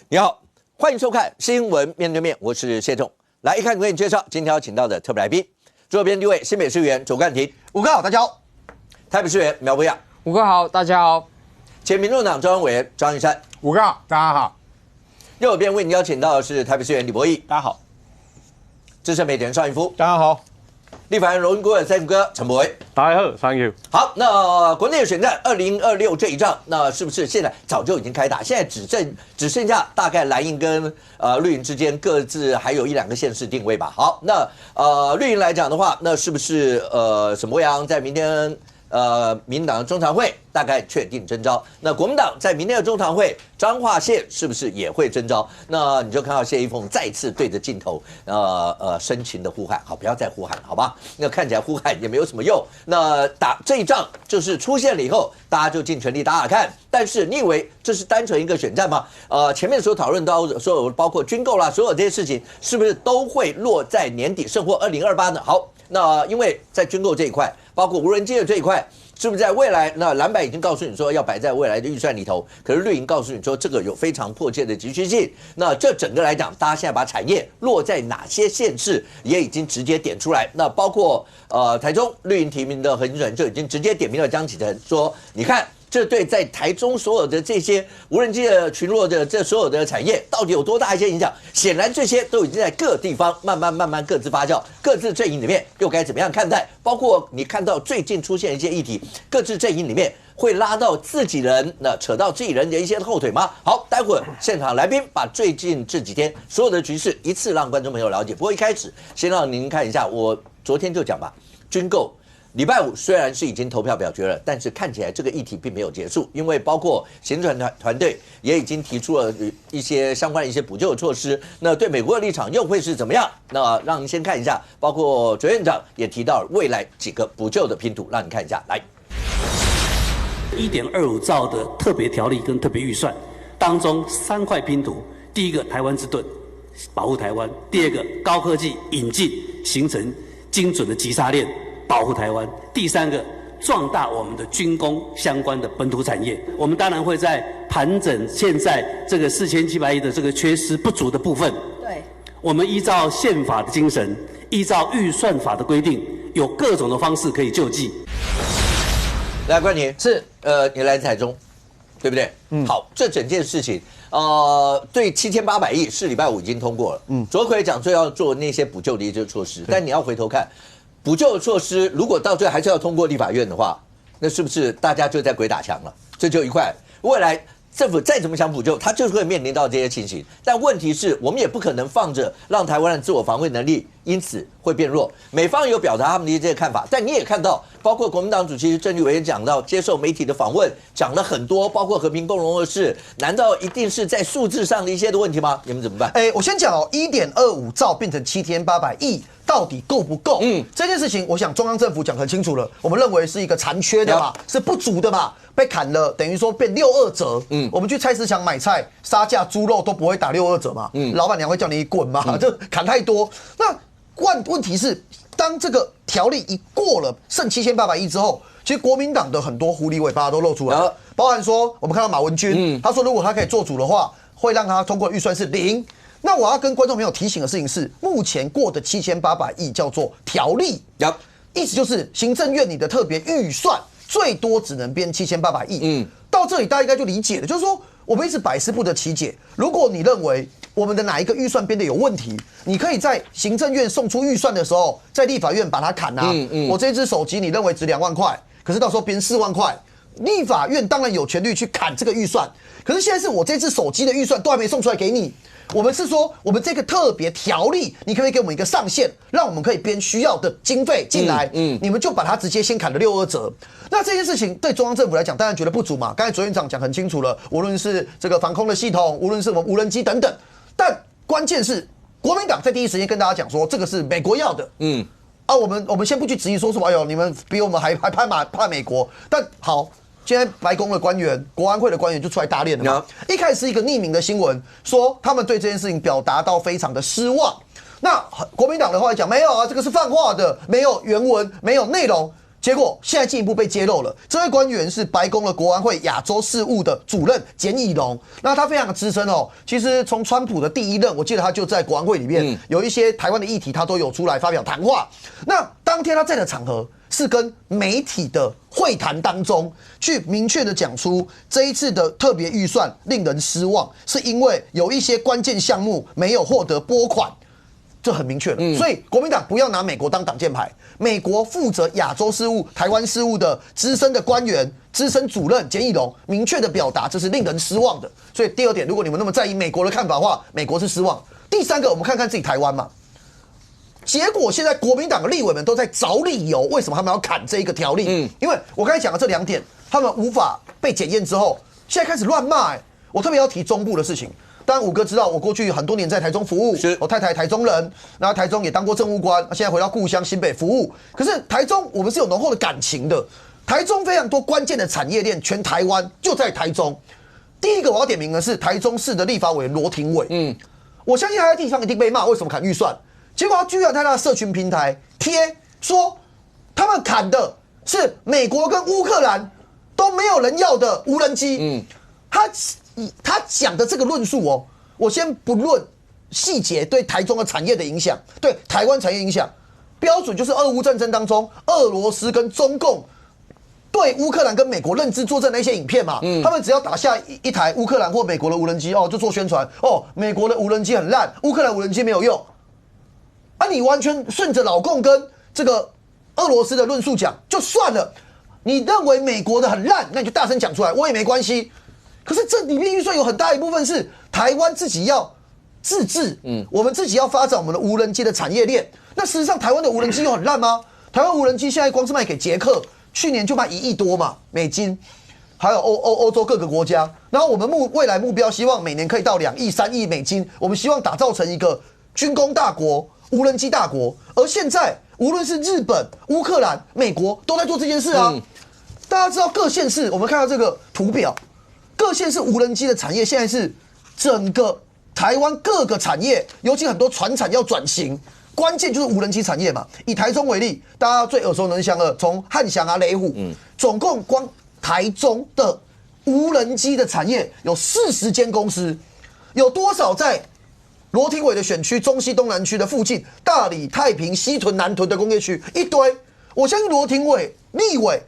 你好，欢迎收看《新闻面对面》，我是谢仲。来一看，给你介绍今天要请到的特别来宾，左边第一位新北市议员左冠廷，五哥好，大家好；台北市议员苗博雅，五哥好，大家好；前民众党中央委员张玉山，五哥好，大家好；右边为你邀请到的是台北市议员李博毅，大家好；资深媒体人邵云夫，大家好；立法院荣誉顾问三福哥陈柏惟，大家好 ，Thank you。好，那国内的选战2026这一仗，那是不是现在早就已经开打？现在只剩下大概蓝营跟绿营之间各自还有1、2个县市定位吧。好，那绿营来讲的话，那是不是沈伯洋在明天民进党的中常会大概确定征召？那国民党在明天的中常会，彰化县是不是也会征召？那你就看到谢依凤再次对着镜头深情的呼喊，好，不要再呼喊了，好吧？那看起来呼喊也没有什么用。那打这一仗就是出现了以后，大家就尽全力打打看。但是你以为这是单纯一个选战吗？前面所讨论到所有包括军购啦，所有这些事情，是不是都会落在年底，甚或2028呢？好，那因为在军购这一块，包括无人机的这一块，是不是在未来？那蓝白已经告诉你说要摆在未来的预算里头，可是绿营告诉你说这个有非常迫切的急需性。那这整个来讲，大家现在把产业落在哪些县市，也已经直接点出来。那包括台中绿营提名的何金纯就已经直接点名了江启臣，说你看。这对在台中所有的这些无人机的群落的这所有的产业，到底有多大一些影响？显然这些都已经在各地方慢慢各自发酵，各自阵营里面又该怎么样看待？包括你看到最近出现一些议题，各自阵营里面会拉到自己人，那扯到自己人的一些后腿吗？好，待会儿现场来宾把最近这几天所有的局势一次让观众朋友了解。不过一开始先让您看一下，我昨天就讲吧，军购。礼拜5虽然是已经投票表决了，但是看起来这个议题并没有结束，因为包括行政团队也已经提出了一些相关的一些补救的措施。那对美国的立场又会是怎么样？那让您先看一下，包括卓院长也提到未来几个补救的拼图，让你看一下。来，1.25兆的特别条例跟特别预算当中3块拼图，第一个台湾之盾，保护台湾；第二个高科技引进，形成精准的击杀链。保护台湾，第3个壮大我们的军工相关的本土产业。我们当然会在盘整现在这个4700亿的这个缺失不足的部分。对，我们依照宪法的精神，依照预算法的规定，有各种的方式可以救济。来，冠廷是你来自台中，对不对？好，这整件事情。对7800亿是礼拜5已经通过了。卓奎讲说要做那些补救的一些措施，但你要回头看。补救的措施，如果到最后还是要通过立法院的话，那是不是大家就在鬼打墙了？这就一块。未来政府再怎么想补救，它就是会面临到这些情形。但问题是我们也不可能放着让台湾的自我防卫能力因此会变弱。美方有表达他们的这些看法，但你也看到，包括国民党主席郑丽文讲到接受媒体的访问，讲了很多，包括和平共荣的事，难道一定是在数字上的一些的问题吗？你们怎么办？我先讲哦，1.25兆变成7800亿。到底够不够？这件事情，我想中央政府讲很清楚了。我们认为是一个残缺的嘛，是不足的嘛，被砍了，等于说变62折。我们去菜市场买菜，杀价猪肉都不会打62折嘛。老板娘会叫你滚嘛，就砍太多。那问题是，当这个条例一过了，剩7800亿之后，其实国民党的很多狐狸尾巴都露出来了，包含说我们看到马文君，他说如果他可以做主的话，会让他通过的预算是0。那我要跟观众朋友提醒的事情是，目前过的7800亿叫做条例，意思就是行政院你的特别预算最多只能编7800亿。到这里大家应该就理解了，就是说我们一直百思不得其解。如果你认为我们的哪一个预算编的有问题，你可以在行政院送出预算的时候，在立法院把它砍啊。我这只手机你认为值2万块，可是到时候编4万块。立法院当然有权利去砍这个预算，可是现在是我这只手机的预算都还没送出来给你，我们是说我们这个特别条例，你可不可以给我们一个上限，让我们可以编需要的经费进来？你们就把它直接先砍了62折。那这件事情对中央政府来讲，当然觉得不足嘛。刚才卓院长讲很清楚了，无论是这个防空的系统，无论是我们无人机等等，但关键是国民党在第一时间跟大家讲说，这个是美国要的。我们先不去质疑说什么，哎呦，你们比我们还怕美国，但好。现在白宫的官员、国安会的官员就出来搭脸了嘛。一开始是一个匿名的新闻，说他们对这件事情表达到非常的失望。那国民党的话讲没有啊，这个是泛化的，没有原文，没有内容。结果现在进一步被揭露了，这位官员是白宫的国安会亚洲事务的主任简以龙，那他非常的资深哦。其实从川普的第一任，我记得他就在国安会里面，有一些台湾的议题，他都有出来发表谈话。那当天他在的场合是跟媒体的会谈当中，去明确的讲出这一次的特别预算令人失望，是因为有一些关键项目没有获得拨款。这很明确了，所以国民党不要拿美国当挡箭牌。美国负责亚洲事务、台湾事务的资深的官员、资深主任简以龙明确的表达，这是令人失望的。所以第二点，如果你们那么在意美国的看法的话，美国是失望。第三个，我们看看自己台湾嘛。结果现在国民党的立委们都在找理由，为什么他们要砍这一个条例？因为我刚才讲的这2点，他们无法被检验之后，现在开始乱骂。我特别要提中部的事情。当然，五哥知道我过去很多年在台中服务，我太太台中人，然后台中也当过政务官，现在回到故乡新北服务。可是台中我们是有浓厚的感情的，台中非常多关键的产业链，全台湾就在台中。第一个我要点名的是台中市的立法委员罗廷伟，我相信他在地方一定被骂，为什么砍预算？结果他居然在他的社群平台贴说，他们砍的是美国跟乌克兰都没有人要的无人机。他讲的这个论述哦，我先不论细节对台中的产业的影响，对台湾产业影响，标准就是俄乌战争当中，俄罗斯跟中共对乌克兰跟美国认知作战的一些影片嘛，他们只要打下一台乌克兰或美国的无人机哦，就做宣传哦，美国的无人机很烂，乌克兰无人机没有用。啊，你完全顺着老共跟这个俄罗斯的论述讲就算了，你认为美国的很烂，那你就大声讲出来，我也没关系。可是这里面预算有很大一部分是台湾自己要自制，我们自己要发展我们的无人机的产业链。那事实上，台湾的无人机有很烂吗？台湾无人机现在光是卖给捷克，去年就卖1亿多嘛美金，还有欧洲各个国家。然后我们未来目标希望每年可以到2亿、3亿美金，我们希望打造成一个军工大国、无人机大国。而现在无论是日本、乌克兰、美国都在做这件事啊。大家知道各县市，我们看到这个图表。各县市无人机的产业现在是整个台湾各个产业，尤其很多传产要转型，关键就是无人机产业嘛。以台中为例，大家最耳熟能详的，从汉翔啊、雷虎，总共光台中的无人机的产业有40间公司，有多少在罗廷伟的选区、中西东南区的附近，大里、太平、西屯、南屯的工业区一堆。我相信罗廷伟、立委。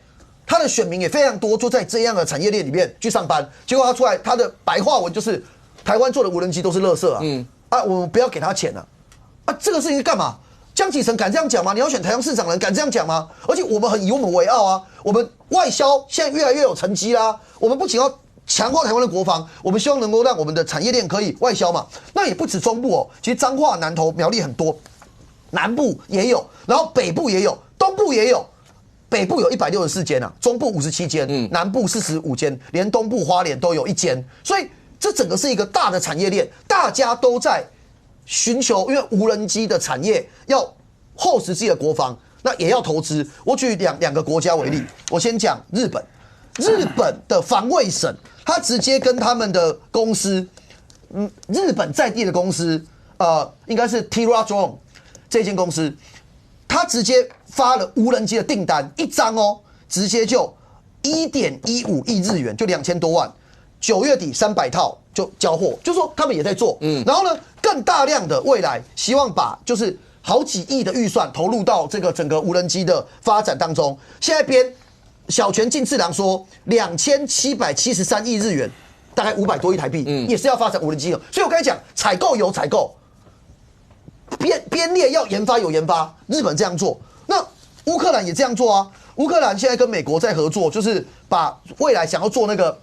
他的选民也非常多，就在这样的产业链里面去上班。结果他出来，他的白话文就是台湾做的无人机都是垃圾啊！我们不要给他钱啊！这个事情是干嘛？江启臣敢这样讲吗？你要选台中市长人敢这样讲吗？而且我们很以我们为傲啊！我们外销现在越来越有成绩啦。我们不仅要强化台湾的国防，我们希望能够让我们的产业链可以外销嘛。那也不止中部哦，其实彰化、南投、苗栗很多，南部也有，然后北部也有，东部也有。北部有164间啊，中部57间，南部45间，连东部花莲都有1间，所以这整个是一个大的产业链，大家都在寻求，因为无人机的产业要厚实自己的国防，那也要投资。我举两个国家为例，我先讲日本，日本的防卫省，他直接跟他们的公司，日本在地的公司，应该是 Tira Drone 这间公司。他直接发了无人机的订单，1张哦，直接就1.15亿日元，就2000多万。9月底300套就交货，就说他们也在做。然后呢，更大量的未来希望把就是好几亿的预算投入到这个整个无人机的发展当中。现在编小泉进次郎说2773亿日元，大概500多亿台币，也是要发展无人机的。所以我刚才讲，采购有采购。编列要研发有研发，日本这样做，那乌克兰也这样做啊。乌克兰现在跟美国在合作，就是把未来想要做那个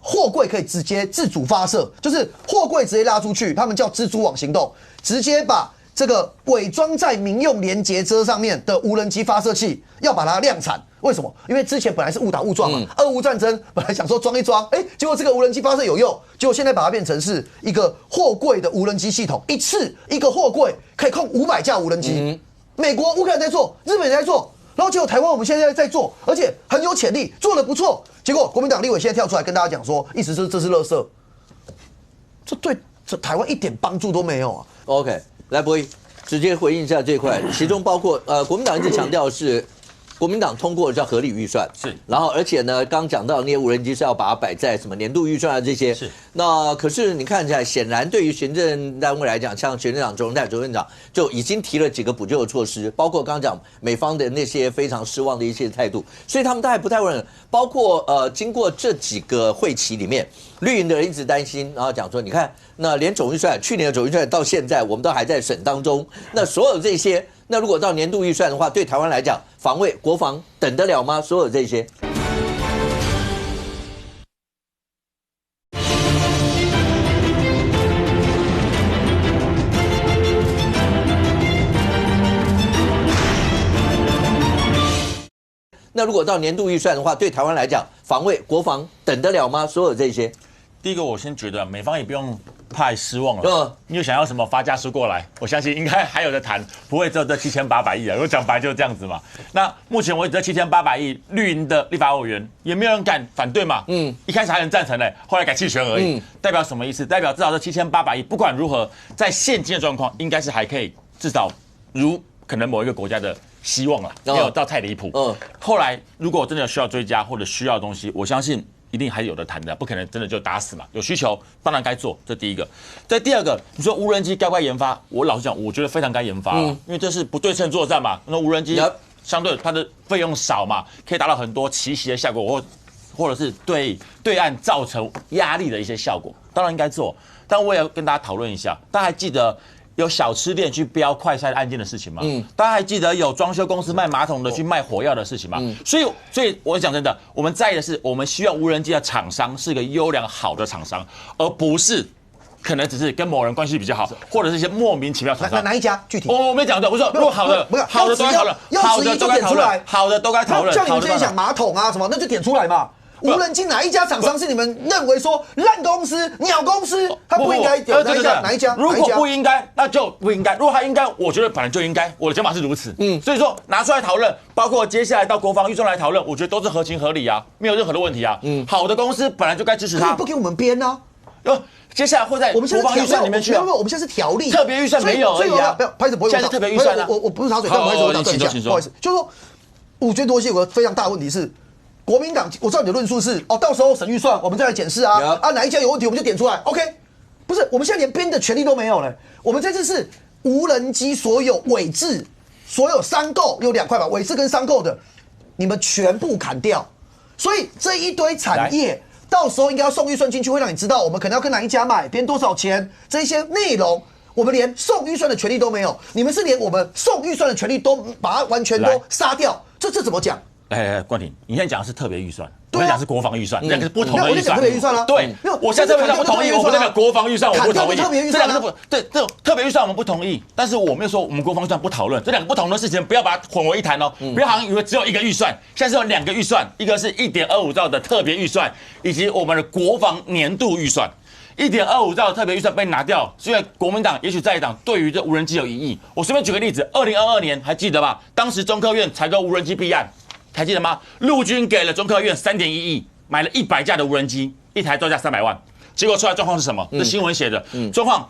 货柜可以直接自主发射，就是货柜直接拉出去，他们叫蜘蛛网行动，直接把这个伪装在民用连结车上面的无人机发射器要把它量产。为什么？因为之前本来是误打误撞嘛，俄乌战争本来想说装一装，结果这个无人机发射有用，结果现在把它变成是一个货柜的无人机系统，一次一个货柜可以控500架无人机。美国、乌克兰在做，日本也在做，然后结果台湾我们现在在做，而且很有潜力，做得不错。结果国民党立委现在跳出来跟大家讲说，意思是这是垃圾，这对这台湾一点帮助都没有啊。OK， 来博弈直接回应一下这一块，其中包括国民党一直强调是国民党通过叫合理预算，是，然后而且呢，刚讲到那些无人机是要把它摆在什么年度预算啊这些，是。那可是你看起来，显然对于行政单位来讲，像行政长、总统代、主任长就已经提了几个补救的措施，包括刚刚讲美方的那些非常失望的一些态度，所以他们大概不太稳。包括经过这几个会期里面，绿营的人一直担心，然后讲说，你看，那连总预算，去年的总预算到现在，我们都还在审当中，那所有这些。那如果到年度预算的话，对台湾来讲，防卫、国防等得了吗？所有这些。那如果到年度预算的话，对台湾来讲，防卫、国防等得了吗？所有这些。第一个，我先觉得美方也不用太失望了。你有想要什么发家书过来？我相信应该还有的谈，不会只有这7800亿啊。我讲白就是这样子嘛。那目前为止这7800亿，绿营的立法委员也没有人敢反对嘛。一开始还能赞成嘞，后来改弃权而已。代表什么意思？代表至少这7800亿，不管如何，在现今的状况，应该是还可以，至少如可能某一个国家的希望啦，没有到太离谱。后来如果真的需要追加或者需要的东西，我相信。一定还是有的谈的，不可能真的就打死嘛。有需求当然该做，这第一个。再第二个，你说无人机该不该研发？我老实讲，我觉得非常该研发，因为这是不对称作战嘛。那无人机相对它的费用少嘛，可以达到很多奇袭的效果，或者是对岸造成压力的一些效果，当然应该做。但我也要跟大家讨论一下，大家还记得？有小吃店去标快筛案件的事情吗？大家还记得有装修公司卖马桶的去卖火药的事情吗？所以我讲真的，我们在意的是，我们需要无人机的厂商是一个优良好的厂商，而不是可能只是跟某人关系比较好，或者是一些莫名其妙厂商。哪一家具体？我没讲对，我说如果好的都该讨论，好的都该讨论，好的都该讨论。叫你们之前讲马桶啊什么，那就点出来嘛。无人机哪一家厂商是你们认为说烂公司、鸟公司，他不应该有哪一家？如果不应该，那就不应该；如果他应该，我觉得本来就应该。我的想法是如此。所以说拿出来讨论，包括接下来到国防预算来讨论，我觉得都是合情合理啊，没有任何的问题啊。好的公司本来就该支持他。不给我们编啊？接下来会在国防预算里面去。我们现在是条例，特别预算没有而已啊。不要，拍子不会。现在是特别预算啊。我不是插嘴，但我还是我打断一下，不好意思，就是说，我觉得多西有个非常大的问题是。国民党，我知道你的论述是到时候审预算我们再来检视啊，哪一家有问题我们就点出来 ，OK？ 不是，我们现在连编的权利都没有了。我们这次是无人机所有伪制、所有商购有2块吧，伪制跟商购的，你们全部砍掉。所以这一堆产业到时候应该要送预算进去，会让你知道我们可能要跟哪一家买，编多少钱，这些内容我们连送预算的权利都没有。你们是连我们送预算的权利都把它完全都杀掉，这怎么讲？冠廷，你现在讲的是特别预算，我现在讲是国防预算，两个是不同的预算。特别预算了，对，我现在特别预算不同意，我不代表国防预算我不同意，这两个是不对，这种特别预算我们不同意，但是我没有说我们国防预算不讨论，这两个不同的事情不要把它混为一谈哦，不要好像以为只有一个预算，现在是有2个预算，一个是1.25兆的特别预算，以及我们的国防年度预算。1.25兆的特别预算被拿掉，是因为国民党也许在野党对于这无人机有疑义。我随便举个例子，2022年还记得吧？当时中科院采购无人机弊案。还记得吗？陆军给了中科院3.1亿，买了100架的无人机，一台造价300万。结果出来状况是什么？这新闻写的状况，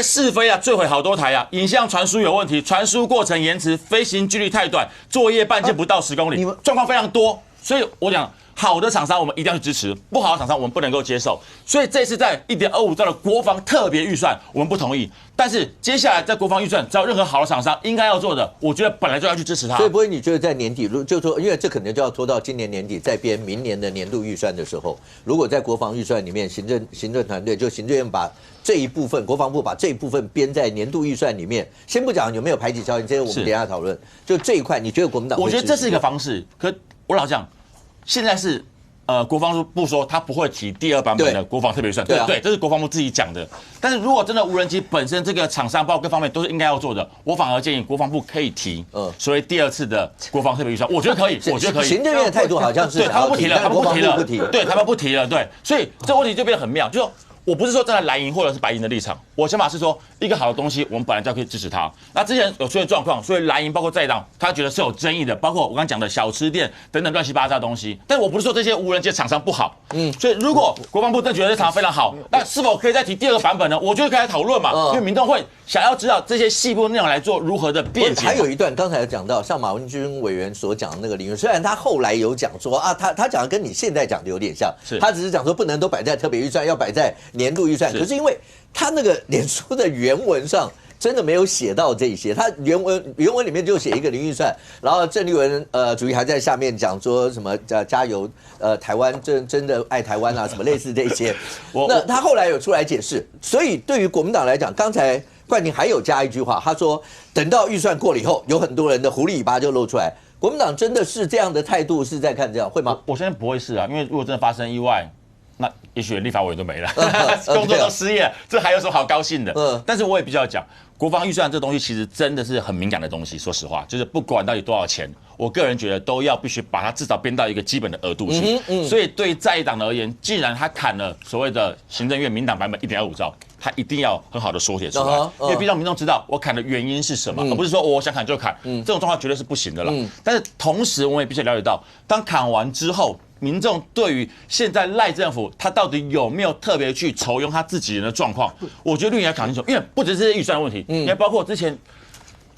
试飞啊，坠毁好多台啊，影像传输有问题，传输过程延迟，飞行距离太短，作业半径不到10公里，状况非常多。所以我讲，好的厂商我们一定要去支持，不好的厂商我们不能够接受。所以这次在1.25兆的国防特别预算，我们不同意。但是接下来在国防预算，只要任何好的厂商应该要做的，我觉得本来就要去支持它。所以不会，你觉得在年底，就说，因为这可能就要拖到今年年底再编明年的年度预算的时候，如果在国防预算里面，行政团队就行政院把这一部分，国防部把这一部分编在年度预算里面，先不讲有没有排挤效应，这些我们等一下讨论。就这一块，你觉得国民党？我觉得这是一个方式。可我老讲，现在是。国防部说他不会提第2版本的国防特别预算，对，这是国防部自己讲的。但是如果真的无人机本身这个厂商包括各方面都是应该要做的，我反而建议国防部可以提，所谓第2次的国防特别预算，我觉得可以，我觉得可以。行政院的态度好像是对他们不提了，对，他们不提了，对，所以这个问题就变得很妙，就说我不是说站在蓝营或者是白营的立场，我想法是说，一个好的东西，我们本来就可以支持它。那之前有出现状况，所以蓝营包括在野党，他觉得是有争议的，包括我刚刚讲的小吃店等等乱七八糟的东西。但我不是说这些无人机厂商不好，所以如果国防部真觉得这厂商非常好，那是否可以再提第二个版本呢？我觉得可以来讨论嘛，因为民众会想要知道这些细部内容来做如何的辩解。还有一段刚才有讲到，像马文君委员所讲的那个领域，虽然他后来有讲说啊，他讲的跟你现在讲的有点像，他只是讲说不能都摆在特别预算，要摆在年度预算。可是因为他那个脸书的原文上真的没有写到这些，他原文里面就写一个零预算，然后郑丽文主席还在下面讲说什么加油台湾真的爱台湾啊什么类似这些。那他后来有出来解释，所以对于国民党来讲，刚才冠廷还有加一句话，他说等到预算过了以后，有很多人的狐狸尾巴就露出来。国民党真的是这样的态度，是在看这样会吗？我相信不会是啊，因为如果真的发生意外，那也许立法委员都没了，工作都失业，这还有什么好高兴的？但是我也必须要讲，国防预算这东西其实真的是很敏感的东西。说实话，就是不管到底多少钱，我个人觉得都要必须把它至少编到一个基本的额度去。所以对在野党而言，既然他砍了所谓的行政院民党版本1.25兆，他一定要很好的缩写出来，因为必须让民众知道我砍的原因是什么，而不是说我想砍就砍，这种状况绝对是不行的了。但是同时，我们也必须了解到，当砍完之后，民众对于现在赖政府他到底有没有特别去筹用他自己人的状况，我觉得绿营要搞清楚，因为不只是预算的问题，也包括之前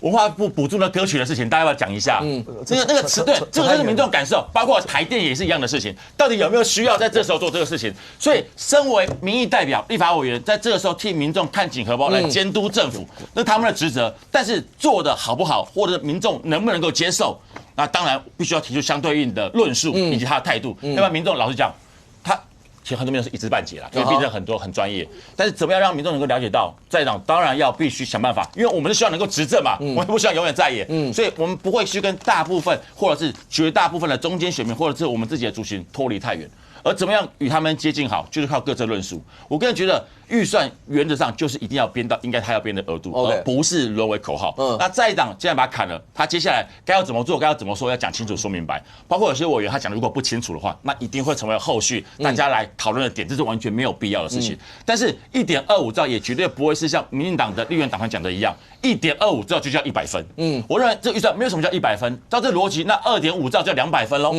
文化部补助那歌曲的事情，大家要不要讲一下？那个词对，这个就是民众感受，包括台电也是一样的事情，到底有没有需要在这时候做这个事情？所以，身为民意代表、立法委员，在这个时候替民众看紧荷包来监督政府，那是他们的职责。但是做的好不好，或者民众能不能够接受，那当然必须要提出相对应的论述以及他的态度，要不然民众老实讲，他。其实很多民众是一知半解啦，因为毕竟很多很专业。但是怎么样让民众能够了解到，在野党当然要必须想办法，因为我们是希望能够执政嘛，我们不希望永远在野，所以我们不会去跟大部分或者是绝大部分的中间选民，或者是我们自己的族群脱离太远。而怎么样与他们接近好，就是靠各自论述。我个人觉得预算原则上就是一定要编到应该他要编的额度，而不是沦为口号。那在野党既然把它砍了，他接下来该要怎么做，该要怎么说，要讲清楚说明白。包括有些委员他讲的如果不清楚的话，那一定会成为后续大家来讨论的点，这是完全没有必要的事情。但是1.25兆也绝对不会是像民进党的立院党团讲的一样，1.25兆就叫100分。我认为这预算没有什么叫100分，照这逻辑，那2.5兆就要200分喽。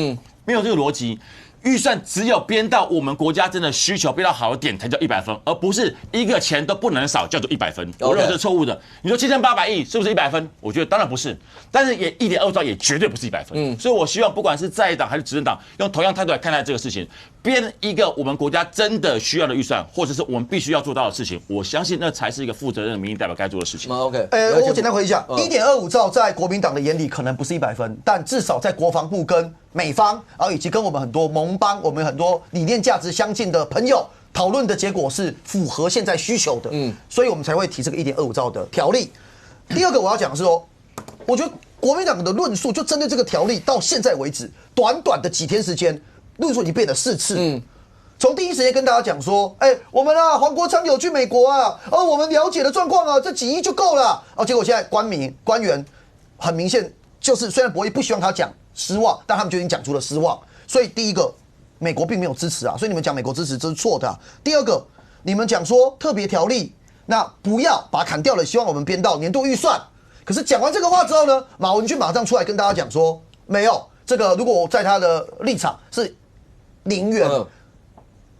没有这个逻辑。预算只有编到我们国家真的需求编到好的点才叫100分，而不是一个钱都不能少叫做100分。我认为这是错误的。你说7800亿是不是100分？我觉得当然不是，但是也1.2兆也绝对不是100分。所以我希望不管是在野党还是执政党，用同样态度来看待这个事情，编一个我们国家真的需要的预算，或者是我们必须要做到的事情，我相信那才是一个负责任的民意代表该做的事情。OK， 我简单回忆一下，1.25兆在国民党的眼里可能不是100分，但至少在国防部跟美方，然后以及跟我们很多盟邦、我们很多理念价值相近的朋友讨论的结果是符合现在需求的，所以我们才会提这个1.25兆的条例。第二个我要讲的是说，我觉得国民党的论述就针对这个条例到现在为止，短短的几天时间，论述已经变了4次。从第一时间跟大家讲说，我们啊，黄国昌有去美国啊，我们了解的状况啊，这几亿就够了。结果现在官员很明显就是，虽然伯义不希望他讲失望，但他们就已经讲出了失望。所以第一个，美国并没有支持啊，所以你们讲美国支持这是错的啊。第二个，你们讲说特别条例，那不要把它砍掉了，希望我们编到年度预算。可是讲完这个话之后呢，马文君马上出来跟大家讲说，没有这个，如果我在他的立场是0元。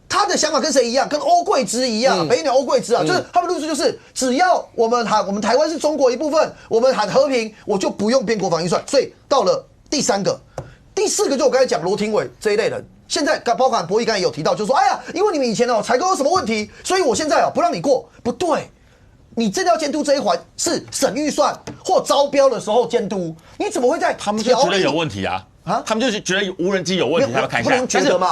他的想法跟谁一样？跟欧桂芝一样，北鸟欧桂芝啊，就是他们论述就是，只要我们台湾是中国一部分，我们喊和平，我就不用编国防预算。所以到了第3个、第4个，就我刚才讲罗廷伟这一类人，现在包含伯义刚才也有提到，就是说，哎呀，因为你们以前采购有什么问题，所以我现在不让你过，不对。你真的要监督这一环是审预算或招标的时候监督，你怎么会在他们就觉得有问题啊？他们就是觉得无人机有问题，他们看一下。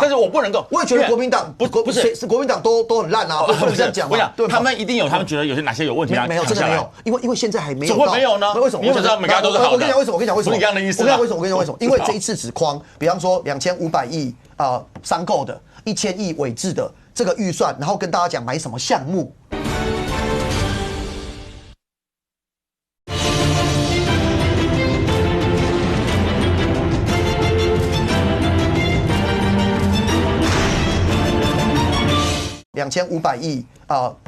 但是我不能够，我也觉得国民党不是国民党都很烂啊，不能这样讲。我想他们一定有他们觉得有些哪些有问题啊？没有，真的没有，因为现在还没有。怎么会没有呢？为什么？你怎么知道每个都是好的？我跟你讲为什么？我跟你讲为什么？不是一样的意思。我跟你讲为什么？因为这一次只框，比方说2500亿商购的，1000亿委制的这个预算，然后跟大家讲买什么项目。2500亿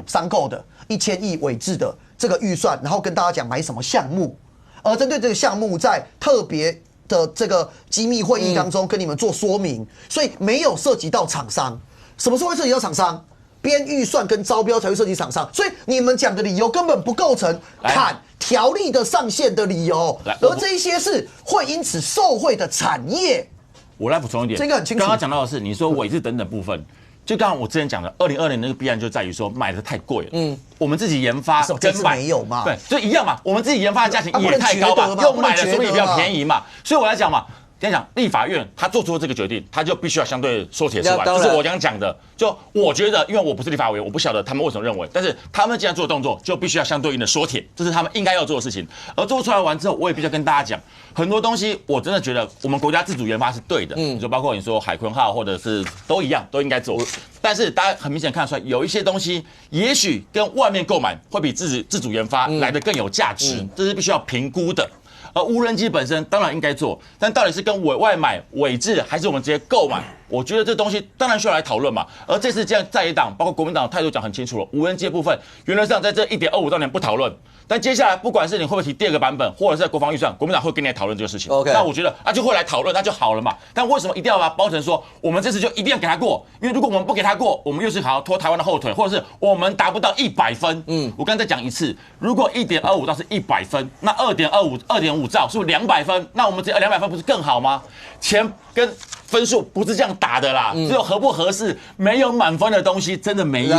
商购的，1000亿委制的这个预算，然后跟大家讲买什么项目，而针对这个项目在特别的这个机密会议当中跟你们做说明，所以没有涉及到厂商。什么时候会涉及到厂商？编预算跟招标才会涉及厂商，所以你们讲的理由根本不构成砍条例的上限的理由，而这一些是会因此受惠的产业。我来补充一点，这个很清楚。刚刚讲到的是你说委制等等部分，就刚刚我之前讲的2020年那个弊案就在于说买的太贵了，我们自己研发跟买没有嘛，对，就一样嘛，我们自己研发的价钱也太高吧，用买的所以也比较便宜嘛，所以我来讲嘛。先讲立法院，他做出这个决定，他就必须要相对缩铁出来。这是我刚讲的。就我觉得，因为我不是立法委员，我不晓得他们为什么认为，但是他们既然做动作，就必须要相对应的缩铁，这是他们应该要做的事情。而做出来完之后，我也必须要跟大家讲，很多东西我真的觉得我们国家自主研发是对的，就包括你说海鲲号或者是都一样，都应该做。但是大家很明显看得出来，有一些东西也许跟外面购买会比自主研发来得更有价值，这是必须要评估的。而无人机本身当然应该做，但到底是跟委外买、委制，还是我们直接购买？我觉得这东西当然需要来讨论嘛。而这次这样在野党，包括国民党的态度讲很清楚了，无人机的部分原则上在这1.25兆年不讨论。但接下来不管是你会不会提第二个版本，或者是在国防预算，国民党会跟你来讨论这个事情。OK， 那我觉得就会来讨论，那就好了嘛。但为什么一定要把它包成说我们这次就一定要给他过？因为如果我们不给他过，我们又是好像拖台湾的后腿，或者是我们达不到100分。我刚才再讲一次，如果1.25兆是100分，那2.5兆是不是200分？那我们只要200分不是更好吗？钱跟分数不是这样打的啦，只有合不合适，没有满分的东西真的没有。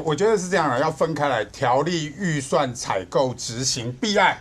我觉得是这样的，要分开来，条例、预算、采购、执行、弊案。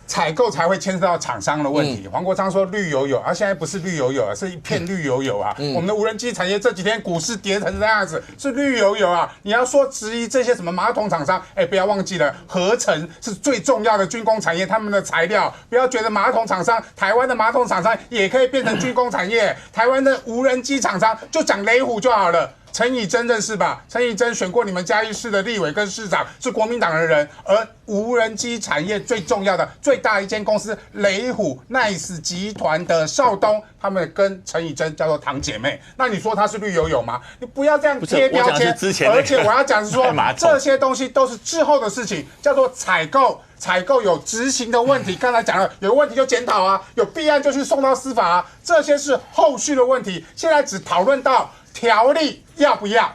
采购才会牵涉到厂商的问题。黄国昌说绿油油，现在不是绿油油，是一片绿油油啊。我们的无人机产业这几天股市跌成这样子，是绿油油啊。你要说质疑这些什么马桶厂商，不要忘记了，合成是最重要的军工产业，他们的材料，不要觉得马桶厂商，台湾的马桶厂商也可以变成军工产业，台湾的无人机厂商就讲雷虎就好了。陈以真认识吧？陈以真选过你们嘉义市的立委跟市长，是国民党的人。而无人机产业最重要的、最大的一间公司雷虎 Nice 集团的少东，他们跟陈以真叫做堂姐妹。那你说他是绿油油吗？你不要这样贴标签。而且我要讲是说，这些东西都是滞后的事情，叫做采购。采购有执行的问题，刚才讲了，有问题就检讨啊，有弊案就去送到司法啊，这些是后续的问题。现在只讨论到条例要不要，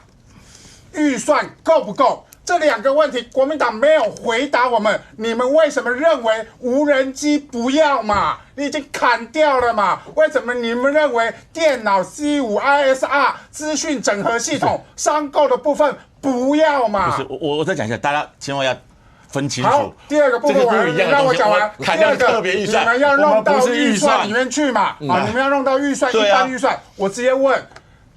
预算够不够，这两个问题，国民党没有回答我们。你们为什么认为无人机不要嘛？你已经砍掉了嘛？为什么你们认为电脑 C5 ISR 资讯整合系统商购的部分不要嘛？不是，我再讲一下，大家千万要分清楚。好，第二个部分你让我讲完。第二个，你们要弄到预算里面去嘛？你们要弄到预算，一般预算。我直接问，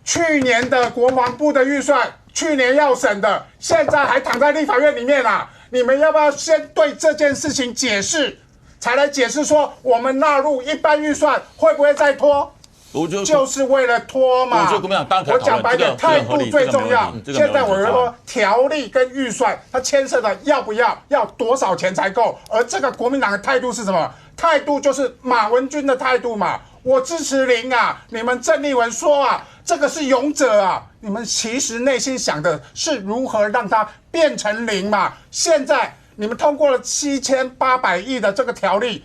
去年的国防部的预算，去年要审的，现在还躺在立法院里面啊！你们要不要先对这件事情解释，才来解释说我们纳入一般预算会不会再拖？就是为了拖嘛。我讲白点，态度最重要。现在我说条例跟预算，它牵涉的要不要多少钱才够？而这个国民党的态度是什么？态度就是马文君的态度嘛。我支持零啊！你们郑丽文说啊，这个是勇者啊！你们其实内心想的是如何让它变成零嘛？现在你们通过了7800亿的这个条例。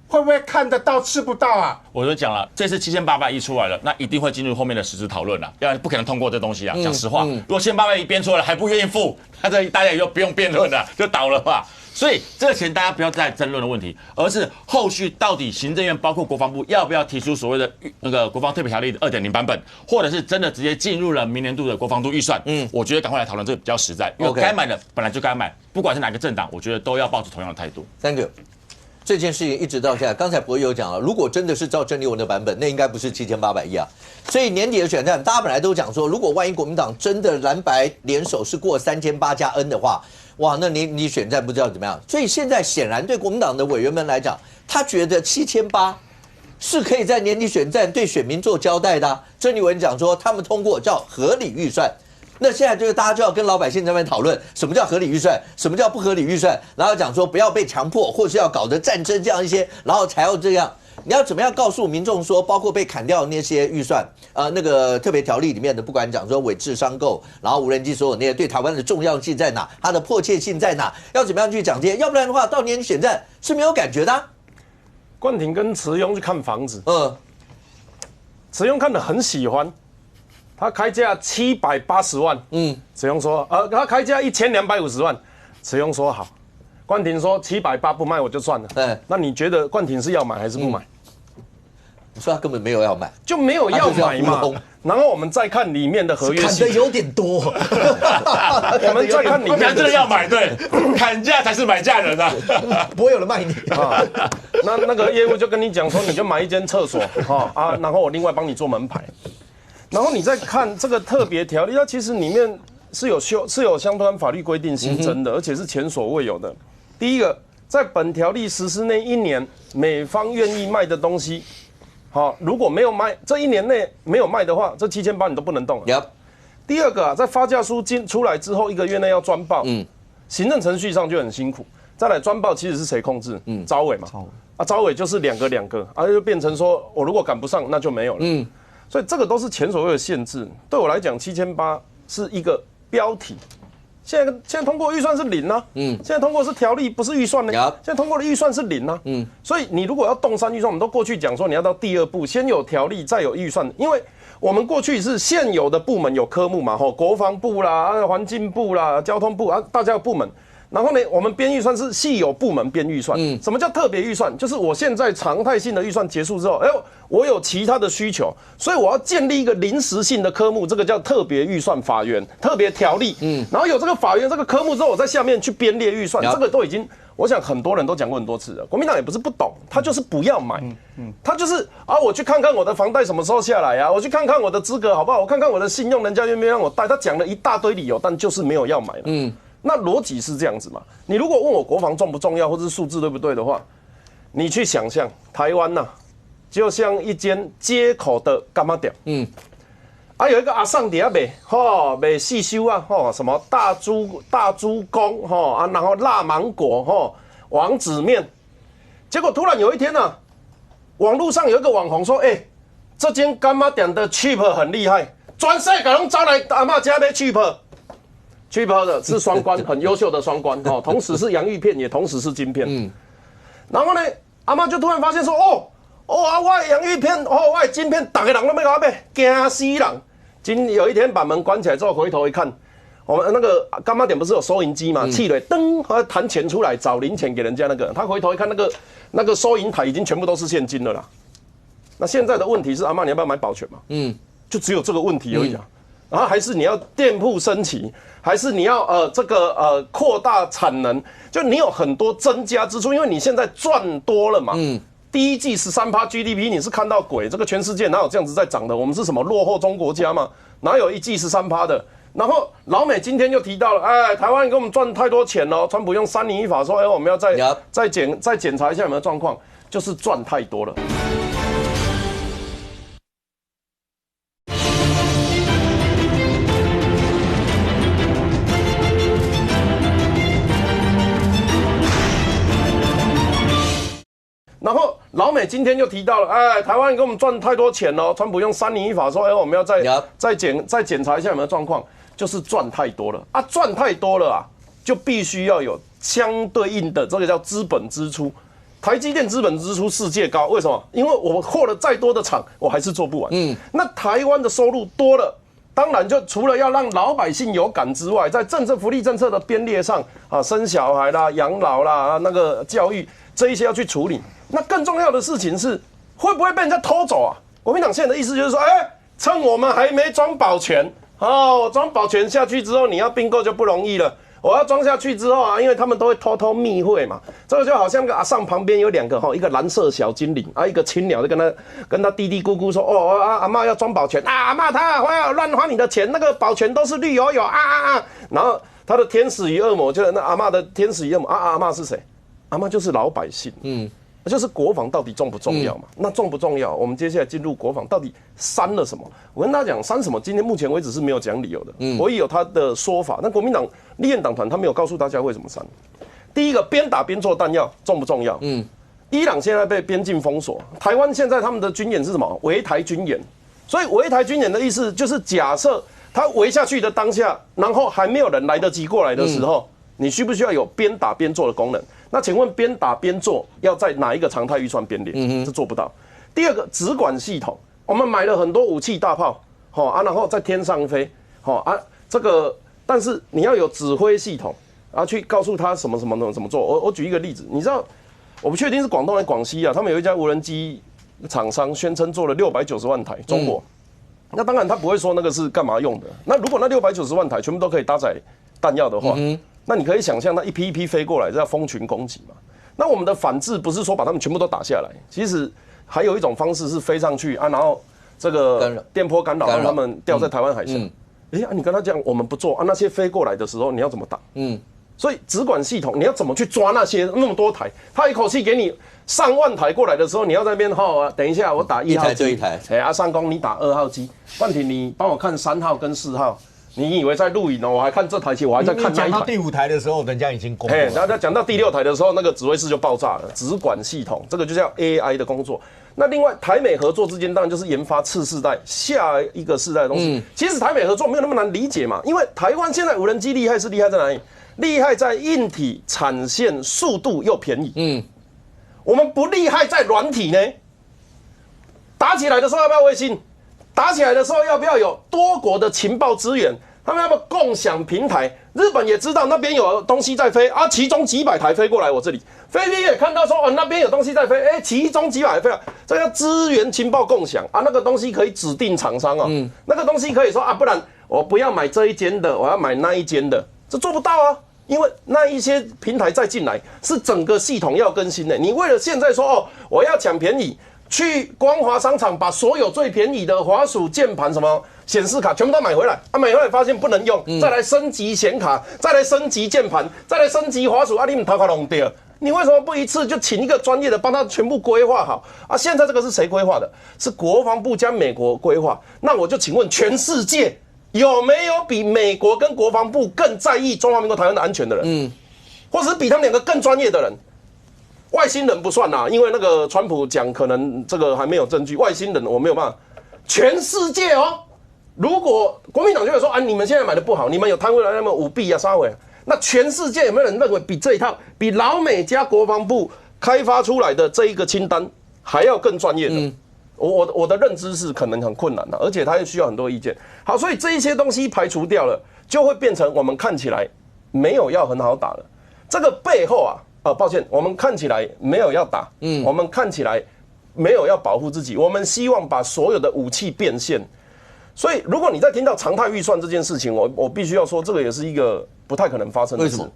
会不会看得到吃不到啊？我就讲了，这次7800亿出来了，那一定会进入后面的实质讨论了，要不然不可能通过这东西啊。讲实话，如果7800亿编出来了还不愿意付，那这大家也就不用辩论了，就倒了嘛。所以这个钱大家不要再争论的问题，而是后续到底行政院包括国防部要不要提出所谓的那个国防特别条例的2.0版本，或者是真的直接进入了明年度的国防度预算。我觉得赶快来讨论这个比较实在，因为该买的本来就该买，不管是哪个政党，我觉得都要抱持同样的态度。Thank you。这件事情一直到现在，刚才博友讲了，如果真的是照郑丽文的版本，那应该不是7800亿啊。所以年底的选战，大家本来都讲说，如果万一国民党真的蓝白联手是过38+N 的话，哇，那你选战不知道怎么样。所以现在显然对国民党的委员们来讲，他觉得7800是可以在年底选战对选民做交代的啊。郑丽文讲说，他们通过叫合理预算。那现在就是大家就要跟老百姓在那边讨论什么叫合理预算，什么叫不合理预算，然后讲说不要被强迫，或是要搞得战争这样一些，然后才要这样。你要怎么样告诉民众说，包括被砍掉的那些预算，那个特别条例里面的，不管讲说伪制商购，然后无人机所有那些对台湾的重要性在哪，它的迫切性在哪，要怎么样去讲这些？要不然的话，到年选战是没有感觉的、啊。冠廷跟慈庸去看房子，慈庸看得很喜欢，他开价780万，慈庸说，他开价1250万，慈庸说好，冠廷说780不卖我就算了，那你觉得冠廷是要买还是不买？你说他根本没有要买，就没有要买嘛。然后我们再看里面的合约砍的有点多，我们再看里面真的要买，对，砍价才是买价人啊，不会有人卖你啊。那个业务就跟你讲说，你就买一间厕所然后我另外帮你做门牌。然后你再看这个特别条例，它其实里面是有相关法律规定新增的，而且是前所未有的。第一个，在本条例实施内1年，美方愿意卖的东西。如果没有卖，这1年内没有卖的话，这7800你都不能动了。第二个在发价书出来之后1个月内要专报，行政程序上就很辛苦。再来专报其实是谁控制？召委嘛，召委就是两个，就变成说我如果赶不上那就没有了。所以这个都是前所未有的限制。对我来讲，7800是一个标题。现在通过预算是0啊，现在通过是条例，不是预算呢。现在通过的预算是0啊，所以你如果要动3预算，我们都过去讲说你要到第2步，先有条例，再有预算，因为我们过去是现有的部门有科目嘛，国防部啦、环境部啦、交通部大家有部门。然后呢，我们编预算是系有部门编预算。什么叫特别预算？就是我现在常态性的预算结束之后，我有其他的需求，所以我要建立一个临时性的科目，这个叫特别预算法源、特别条例。然后有这个法源这个科目之后，我在下面去编列预算，这个都已经，我想很多人都讲过很多次了。国民党也不是不懂，他就是不要买，他就是我去看看我的房贷什么时候下来啊，我去看看我的资格好不好，我看看我的信用，人家愿不愿意让我贷，他讲了一大堆理由，但就是没有要买了。那逻辑是这样子嘛？你如果问我国防重不重要，或者是数字对不对的话，你去想象台湾呐，就像一间街口的干妈店，有一个阿桑底下卖细修啊，什么大猪公然后辣芒果王子面，结果突然有一天呢，网络上有一个网红说，这间干妈店的 cheap 很厉害，全世界都招来阿嬷家买 cheap。cheap 的是双关，很优秀的双关同时是洋芋片，也同时是晶片。然后呢，阿嬷就突然发现说，我的洋芋片，我的晶片，大家人都要给我买，惊死人。有一天把门关起来之后，回头一看，我们那个干妈店不是有收银机嘛，气了噔，弹钱出来找零钱给人家那个，他回头一看，那个收银台已经全部都是现金了啦。那现在的问题是，阿嬷你要不要买保全嘛？就只有这个问题而已啊。然后还是你要店铺升级，还是你要扩大产能？就你有很多增加支出，因为你现在赚多了嘛。第一季13% GDP， 你是看到鬼？这个全世界哪有这样子在涨的？我们是什么落后中国家吗？哪有一季13%的？然后老美今天又提到了，台湾给我们赚太多钱了，川普用3年1法说，我们要再检查一下有没有状况，就是赚太多了。然后老美今天又提到了，台湾给我们赚太多钱了，川普用3年1法说，我们要再检查一下有没有状况，就是赚太多了赚太多了就必须要有相对应的这个叫资本支出。台积电资本支出世界高，为什么？因为我扩了再多的厂，我还是做不完。那台湾的收入多了，当然就除了要让老百姓有感之外，在政策福利政策的编列上生小孩啦、养老啦、那个教育这一些要去处理。那更重要的事情是，会不会被人家偷走啊？国民党现在的意思就是说，趁我们还没装保全，我装保全下去之后，你要并购就不容易了。我要装下去之后因为他们都会偷偷密会嘛，这个就好像个阿尚旁边有2个一个蓝色小精灵一个青鸟就跟他嘀嘀咕咕说，阿嬷要装保全阿嬷他要乱花你的钱，那个保全都是绿油油然后他的天使与恶魔就是那阿嬷的天使与恶魔阿嬷是谁？阿嬷就是老百姓。就是国防到底重不重要嘛？那重不重要？我们接下来进入国防到底删了什么？我跟大家讲删什么，今天目前为止是没有讲理由的。我也有他的说法，但国民党立院党团他没有告诉大家为什么删。第一个，边打边做弹药重不重要？伊朗现在被边境封锁，台湾现在他们的军演是什么？围台军演。所以围台军演的意思就是假设他围下去的当下，然后还没有人来得及过来的时候，你需不需要有边打边做的功能？那请问边打边做要在哪一个常态预算编列？这做不到。第二个，指管系统，我们买了很多武器大炮，然后在天上飞，这个，但是你要有指挥系统啊，去告诉他什么怎么做。我举一个例子，你知道，我不确定是广东还是广西啊，他们有一家无人机厂商宣称做了690万台，中国。那当然他不会说那个是干嘛用的。那如果那690万台全部都可以搭载弹药的话，那你可以想象，那一批一批飞过来，这叫蜂群攻击嘛。那我们的反制不是说把他们全部都打下来，其实还有一种方式是飞上去啊，然后这个电波干扰让他们掉在台湾海峡。你跟他讲我们不做啊，那些飞过来的时候你要怎么打？所以指管系统你要怎么去抓那些那么多台？他一口气给你上万台过来的时候，你要在那边等一下我打1号机，一台就一台。上公你打2号机，冠廷你帮我看3号跟4号。你以为在录影呢？我还看这台戏，我还在看那一台。讲到第5台的时候，人家已经公布了。然后讲到第6台的时候，那个指挥室就爆炸了。指管系统这个就叫 AI 的工作。那另外台美合作之间当然就是研发次世代、下一个世代的东西。其实台美合作没有那么难理解嘛，因为台湾现在无人机厉害是厉害在哪里？厉害在硬体产线速度又便宜。我们不厉害在软体呢。打起来的时候要不要卫星？打起来的时候要不要有多国的情报资源？他们要不要共享平台？日本也知道那边有东西在飞啊，其中几百台飞过来我这里，菲律宾也看到说那边有东西在飞，其中几百台飞啊，这叫资源情报共享啊。那个东西可以指定厂商那个东西可以说啊，不然我不要买这一间的，我要买那一间的，这做不到啊。因为那一些平台再进来是整个系统要更新的，你为了现在说我要抢便宜。去光华商场把所有最便宜的滑鼠、键盘、什么显示卡全部都买回来，买回来发现不能用，再来升级显卡，再来升级键盘，再来升级滑鼠，你们头壳弄掉。你为什么不一次就请一个专业的帮他全部规划好啊？现在这个是谁规划的？是国防部加美国规划。那我就请问，全世界有没有比美国跟国防部更在意中华民国台湾的安全的人？或者是比他们两个更专业的人？外星人不算啦，因为那个川普讲可能这个还没有证据。外星人我没有办法。全世界如果国民党就会说你们现在买的不好，你们有贪污了，那么舞弊啊、杀毁，那全世界有没有人认为比这一套，比老美加国防部开发出来的这一个清单还要更专业的？我的认知是可能很困难的，而且它也需要很多意见。好，所以这一些东西排除掉了，就会变成我们看起来没有要很好打了。这个背后抱歉，我们看起来没有要打，我们看起来没有要保护自己，我们希望把所有的武器变现。所以，如果你在听到常态预算这件事情，我必须要说，这个也是一个不太可能发生的事。为什么？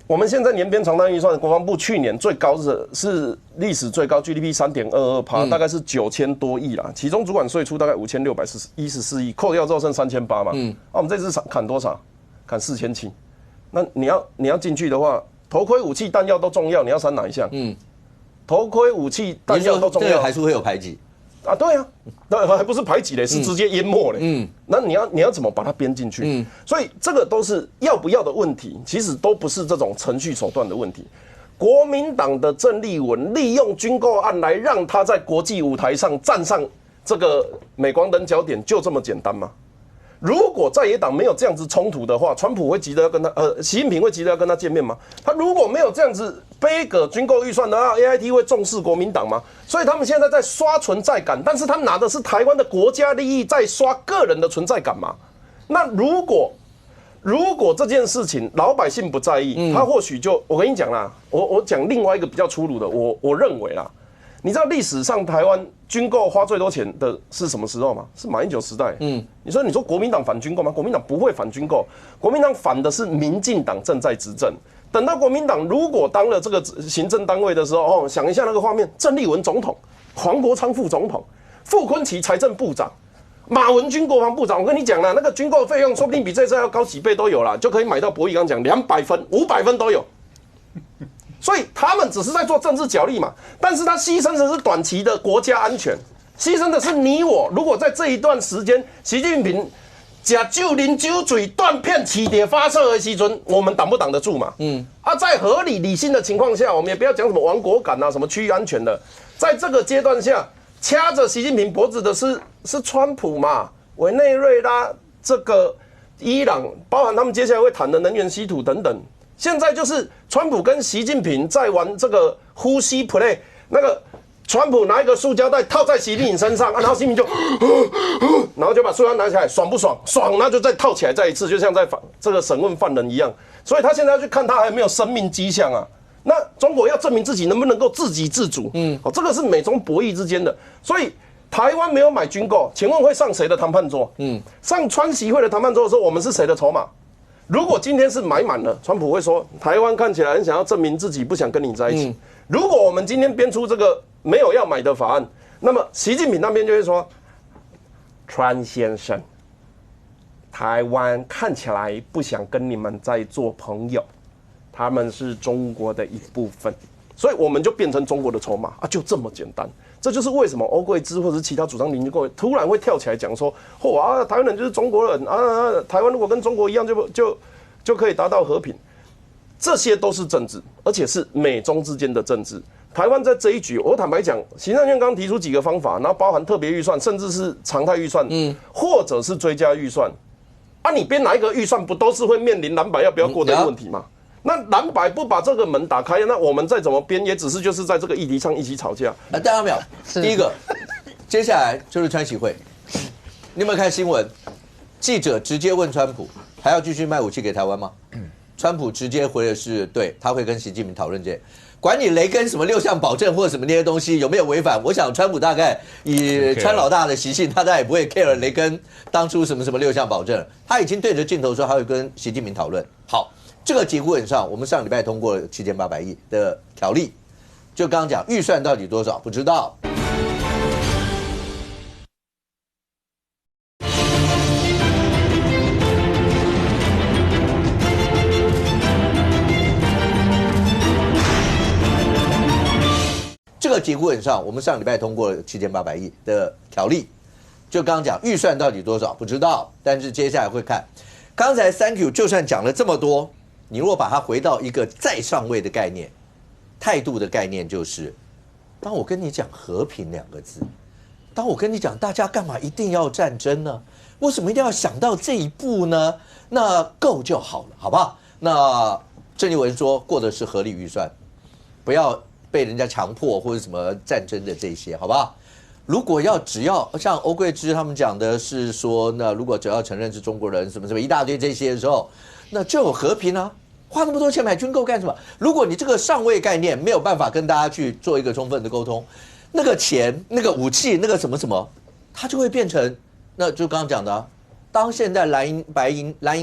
我们现在年边常态预算，国防部去年最高是历史最高 GDP 3.22%，大概是9000多亿啦，其中主管税出大概5614亿，扣掉之后剩3800嘛。我们这次砍多少？砍4700。那你要进去的话，头盔、武器、弹药都重要，你要删哪一项？头盔、武器、弹药都重要，还是会有排挤啊？对啊，还不是排挤嘞，是直接淹没嘞。那你要怎么把它编进去？所以这个都是要不要的问题，其实都不是这种程序手段的问题。国民党的郑丽文利用军购案来让他在国际舞台上站上这个镁光灯焦点，就这么简单吗？如果在野党没有这样子冲突的话，川普会急着要跟他习近平会急着要跟他见面吗？他如果没有这样子背个军购预算的话 ，AIT 会重视国民党吗？所以他们现在在刷存在感，但是他们拿的是台湾的国家利益，在刷个人的存在感嘛？那如果这件事情老百姓不在意，他或许就我跟你讲啦，我讲另外一个比较粗鲁的，我认为啦。你知道历史上台湾军购花最多钱的是什么时候吗？是马英九时代。你说国民党反军购吗？国民党不会反军购，国民党反的是民进党正在执政。等到国民党如果当了这个行政单位的时候，想一下那个画面：郑丽文总统、黄国昌副总统、傅崐萁财政部长、马文君国防部长。我跟你讲啦，那个军购费用说不定比这次要高几倍都有啦，就可以买到博弈刚讲200分、500分都有。所以他们只是在做政治角力嘛，但是他牺牲的是短期的国家安全，牺牲的是你我。如果在这一段时间，习近平假酒啉酒醉断片起碟发射的时阵，我们挡不挡得住嘛？在合理理性的情况下，我们也不要讲什么亡国感啊，什么区域安全的，在这个阶段下，掐着习近平脖子的是川普嘛，委内瑞拉这个伊朗，包含他们接下来会谈的能源稀土等等。现在就是川普跟习近平在玩这个呼吸 play， 那个川普拿一个塑胶袋套在习近平身上，然后习近平就，然后就把塑胶拿起来，爽不爽？爽，那就再套起来再一次，就像在这个审问犯人一样。所以他现在要去看他还有没有生命迹象啊。那中国要证明自己能不能够自给自足，这个是美中博弈之间的。所以台湾没有买军购，请问会上谁的谈判桌？上川习会的谈判桌的时候，我们是谁的筹码？如果今天是买满了，川普会说台湾看起来很想要证明自己，不想跟你在一起。如果我们今天编出这个没有要买的法案，那么习近平那边就会说，川先生，台湾看起来不想跟你们再做朋友，他们是中国的一部分，所以我们就变成中国的筹码啊，就这么简单。这就是为什么欧贵芝或者是其他主张邻居国突然会跳起来讲说，台湾人就是中国人啊，台湾如果跟中国一样就可以达到和平，这些都是政治，而且是美中之间的政治。台湾在这一局，我坦白讲，行政院刚提出几个方法，然后包含特别预算，甚至是常态预算，或者是追加预算，你编哪一个预算，不都是会面临蓝白要不要过的问题吗？那蓝白不把这个门打开，那我们再怎么编，也只是就是在这个议题上一起吵架。大家没有？第一个，接下来就是川习会，你有没有看新闻？记者直接问川普，还要继续卖武器给台湾吗？川普直接回的是对，他会跟习近平讨论这些。管你雷根什么6项保证或者什么那些东西有没有违反，我想川普大概以川老大的习性，他大概也不会 care 雷根当初什么6项保证，他已经对着镜头说他会跟习近平讨论。好。这个节骨眼上，我们上礼拜通过了7800亿的条例，就刚刚讲预算到底多少不知道。这个节骨眼上，我们上礼拜通过了7800亿的条例，就刚刚讲预算到底多少不知道，但是接下来会看。刚才 Thank you 就算讲了这么多。你如果把它回到一个再上位的概念，态度的概念就是，当我跟你讲和平2个字，当我跟你讲大家干嘛一定要战争呢？为什么一定要想到这一步呢？那够就好了，好不好？那郑丽文说过的是合理预算，不要被人家强迫或者什么战争的这些，好不好？如果只要像欧贵芝他们讲的是说，那如果只要承认是中国人，什么一大堆这些的时候。那就有和平啊！花那么多钱买军购干什么？如果你这个上位概念没有办法跟大家去做一个充分的沟通，那个钱、那个武器、那个什么什么，它就会变成，那就刚刚讲的啊，当现在蓝营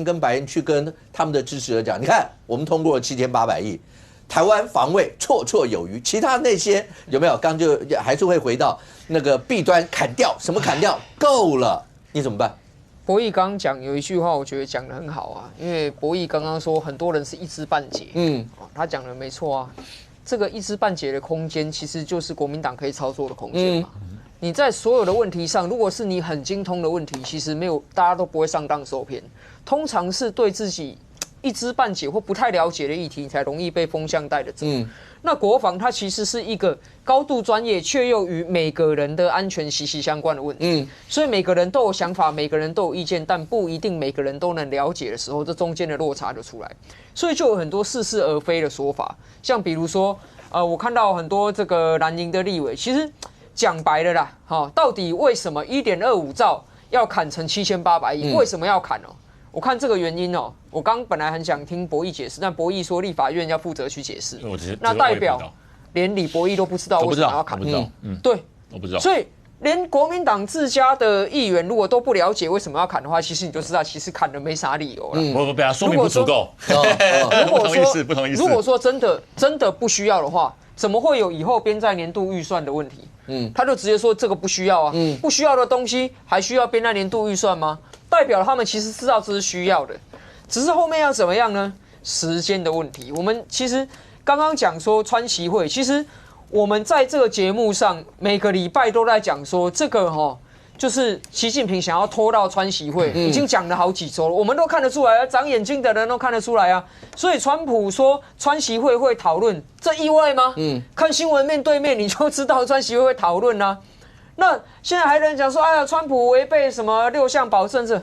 跟白营去跟他们的支持者讲，你看我们通过了7800亿，台湾防卫绰绰有余，其他那些有没有？刚就还是会回到那个弊端砍掉，什么砍掉？够了，你怎么办？博弈刚刚讲有一句话，我觉得讲得很好啊，因为博弈刚刚说很多人是一知半解，他讲的没错啊，这个一知半解的空间其实就是国民党可以操作的空间嘛。你在所有的问题上，如果是你很精通的问题，其实没有大家都不会上当受骗，通常是对自己一知半解或不太了解的议题，你才容易被风向带着走。那国防它其实是一个高度专业，却又与每个人的安全息息相关的问题。所以每个人都有想法，每个人都有意见，但不一定每个人都能了解的时候，这中间的落差就出来。所以就有很多似是而非的说法，像比如说，我看到很多这个蓝营的立委，其实讲白了啦，到底为什么1.25兆要砍成7800亿？为什么要砍哦？我看这个原因哦，我刚本来很想听博弈解释，但博弈说立法院要负责去解释，那代表连李博弈都不知道为什么要砍。对，我不知道。所以连国民党自家的议员如果都不了解为什么要砍的话，其实你就知道，其实砍的没啥理由了。我被他说明不足够。不同意思。如果说真的不需要的话，怎么会有以后编在年度预算的问题？他就直接说这个不需要啊，不需要的东西还需要编在年度预算吗？代表他们其实知道这是需要的，只是后面要怎么样呢？时间的问题。我们其实刚刚讲说川习会，其实我们在这个节目上每个礼拜都在讲说这个就是习近平想要拖到川习会，已经讲了好几周了，我们都看得出来啊，长眼睛的人都看得出来啊。所以川普说川习会会讨论，这意外吗？看新闻面对面你就知道川习会讨论啊。那现在还有人讲说，哎呀，川普违背什么6项保证？这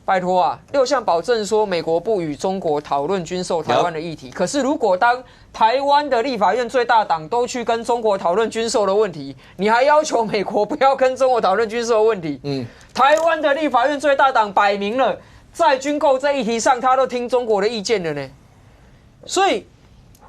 拜托啊，6项保证说美国不与中国讨论军售台湾的议题。可是如果当台湾的立法院最大党都去跟中国讨论军售的问题，你还要求美国不要跟中国讨论军售的问题？台湾的立法院最大党摆明了在军购这议题上，他都听中国的意见了呢。所以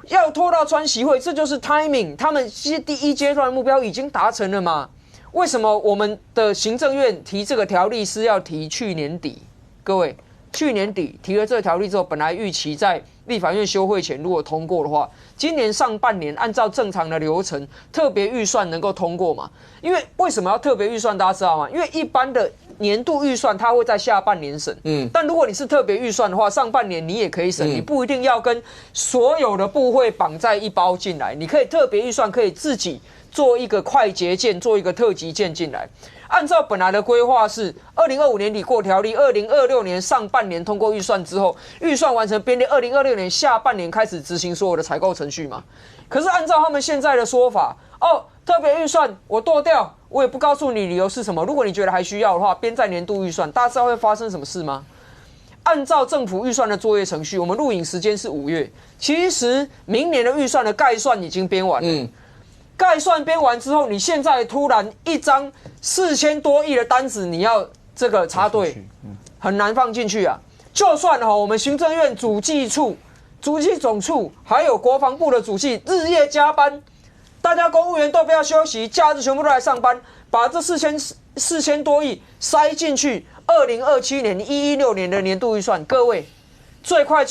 要拖到川习会，这就是 timing。他们第一阶段的目标已经达成了嘛？为什么我们的行政院提这个条例是要提去年底？各位，去年底提了这个条例之后，本来预期在立法院休会前如果通过的话，今年上半年按照正常的流程，特别预算能够通过嘛？因为为什么要特别预算？大家知道吗？因为一般的年度预算它会在下半年审，但如果你是特别预算的话，上半年你也可以审，你不一定要跟所有的部会绑在一包进来，你可以特别预算可以自己做一个快捷键，做一个特急键进来。按照本来的规划是2025年底过条例，2026年上半年通过预算之后，预算完成编列，2026年下半年开始执行所有的采购程序嘛。可是按照他们现在的说法，特别预算我剁掉，我也不告诉你理由是什么。如果你觉得还需要的话，编在年度预算，大家知道会发生什么事吗？按照政府预算的作业程序，我们录影时间是5月，其实明年的预算的概算已经编完了。概算编完之后，你现在突然一张4000多亿的单子，你要这个插队，很难放进去啊。就算我们行政院主计处、主计总处，还有国防部的主计日夜加班，大家公务员都不要休息，假日全部都来上班，把这4000多亿塞进去2027年、116年的年度预算。各位，最快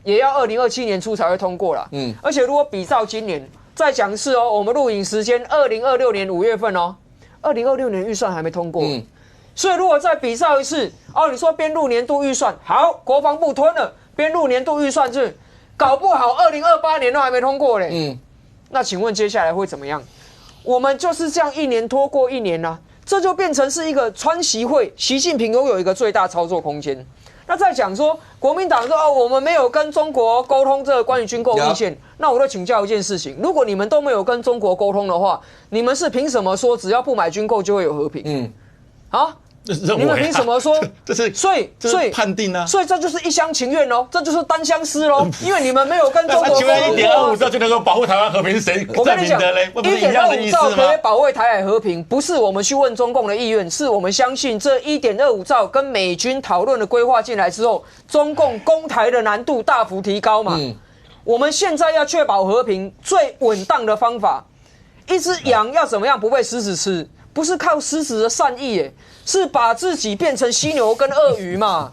也要2027年初才会通过啦。而且如果比照今年。再讲是我们录影时间2026年5月份2026年预算还没通过，所以如果再比照一次你说编入年度预算，好，国防部吞了，编入年度预算是搞不好2028年都还没通过嘞，那请问接下来会怎么样？我们就是这样一年拖过一年啊，这就变成是一个川习会，习近平拥有一个最大操作空间。那再讲说，国民党说我们没有跟中国沟通这个关于军购意见，那我就请教一件事情：如果你们都没有跟中国沟通的话，你们是凭什么说只要不买军购就会有和平？你们凭什么说？所以判定啊，所以这就是一厢情愿这就是单相思喽。因为你们没有跟中国沟通过。1.25兆就能够保护台湾和平，谁证明的嘞？1.25兆可以保卫台海和平，不是我们去问中共的意愿，是我们相信这1.25兆跟美军讨论的规划进来之后，中共攻台的难度大幅提高嘛。我们现在要确保和平，最稳当的方法，一只羊要怎么样不被狮子吃？不是靠狮子的善意是把自己变成犀牛跟鳄鱼嘛。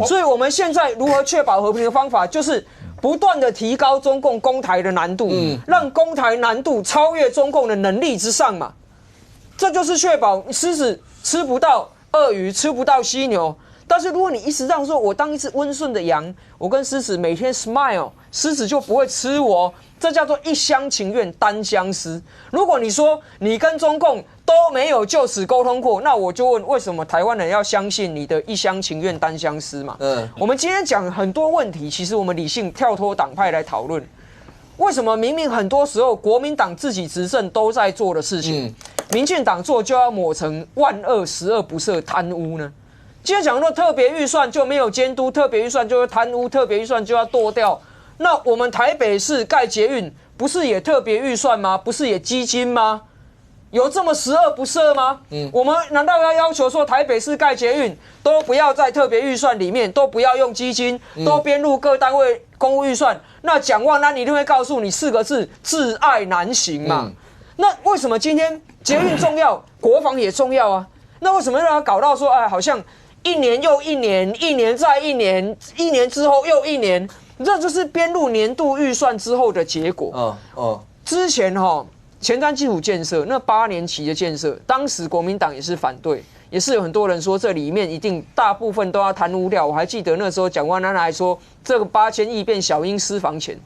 所以我们现在如何确保和平的方法，就是不断的提高中共攻台的难度，让攻台难度超越中共的能力之上嘛。这就是确保狮子吃不到鳄鱼，吃不到犀牛。但是如果你一直让说我当一只温顺的羊，我跟狮子每天 smile， 狮子就不会吃我，这叫做一厢情愿单相思。如果你说你跟中共都没有就此沟通过，那我就问，为什么台湾人要相信你的一厢情愿单相思嘛？我们今天讲很多问题，其实我们理性跳脱党派来讨论，为什么明明很多时候国民党自己执政都在做的事情，民进党做就要抹成万恶十恶不赦贪污呢？今天讲说特别预算就没有监督，特别预算就会贪污，特别预算就要剁掉。那我们台北市盖捷运不是也特别预算吗？不是也基金吗？有这么十恶不赦吗？我们难道要求说台北市盖捷运都不要在特别预算里面，都不要用基金，都编入各单位公务预算？那蒋万安一定会告诉你4个字：窒碍难行嘛。那为什么今天捷运重要，国防也重要啊？那为什么让他搞到说，好像一年又一年，一年再一年，一年之后又一年？这就是编入年度预算之后的结果。之前前瞻基础建设那8年期的建设，当时国民党也是反对，也是有很多人说这里面一定大部分都要贪污掉。我还记得那时候蒋万安还说这个8000亿变小英私房钱。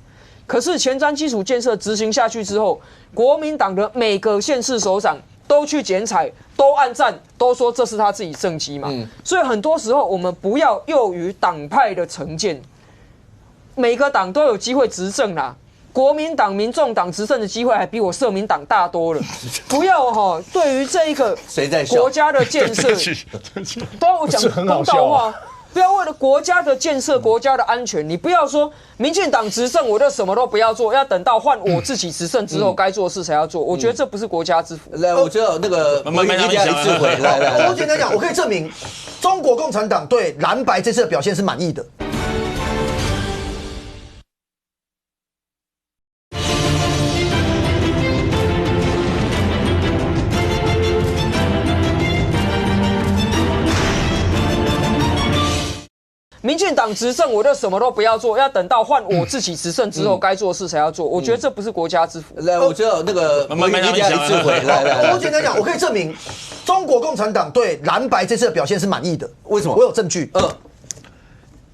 可是前瞻基础建设执行下去之后，国民党的每个县市首长都去剪彩，都按赞，都说这是他自己政绩嘛。所以很多时候我们不要囿于党派的成见，每个党都有机会执政啦。国民党、民众党执政的机会还比我社民党大多了。不要对于这一个国家的建设，都要我讲公道话。不要为了国家的建设、国家的安全，你不要说民进党执政我就什么都不要做，要等到换我自己执政之后该做的事才要做。我觉得这不是国家之福。来，我知道那个国民一定要一致回来。我简单讲，我可以证明中国共产党对蓝白这次的表现是满意的。民进党执政我就什么都不要做，要等到换我自己执政之后该做的事才要做。我觉得这不是国家之福。来，我知道那个国民一定要一致回来。我简单讲，我可以证明中国共产党对蓝白这次的表现是满意的。为什么？我有证据。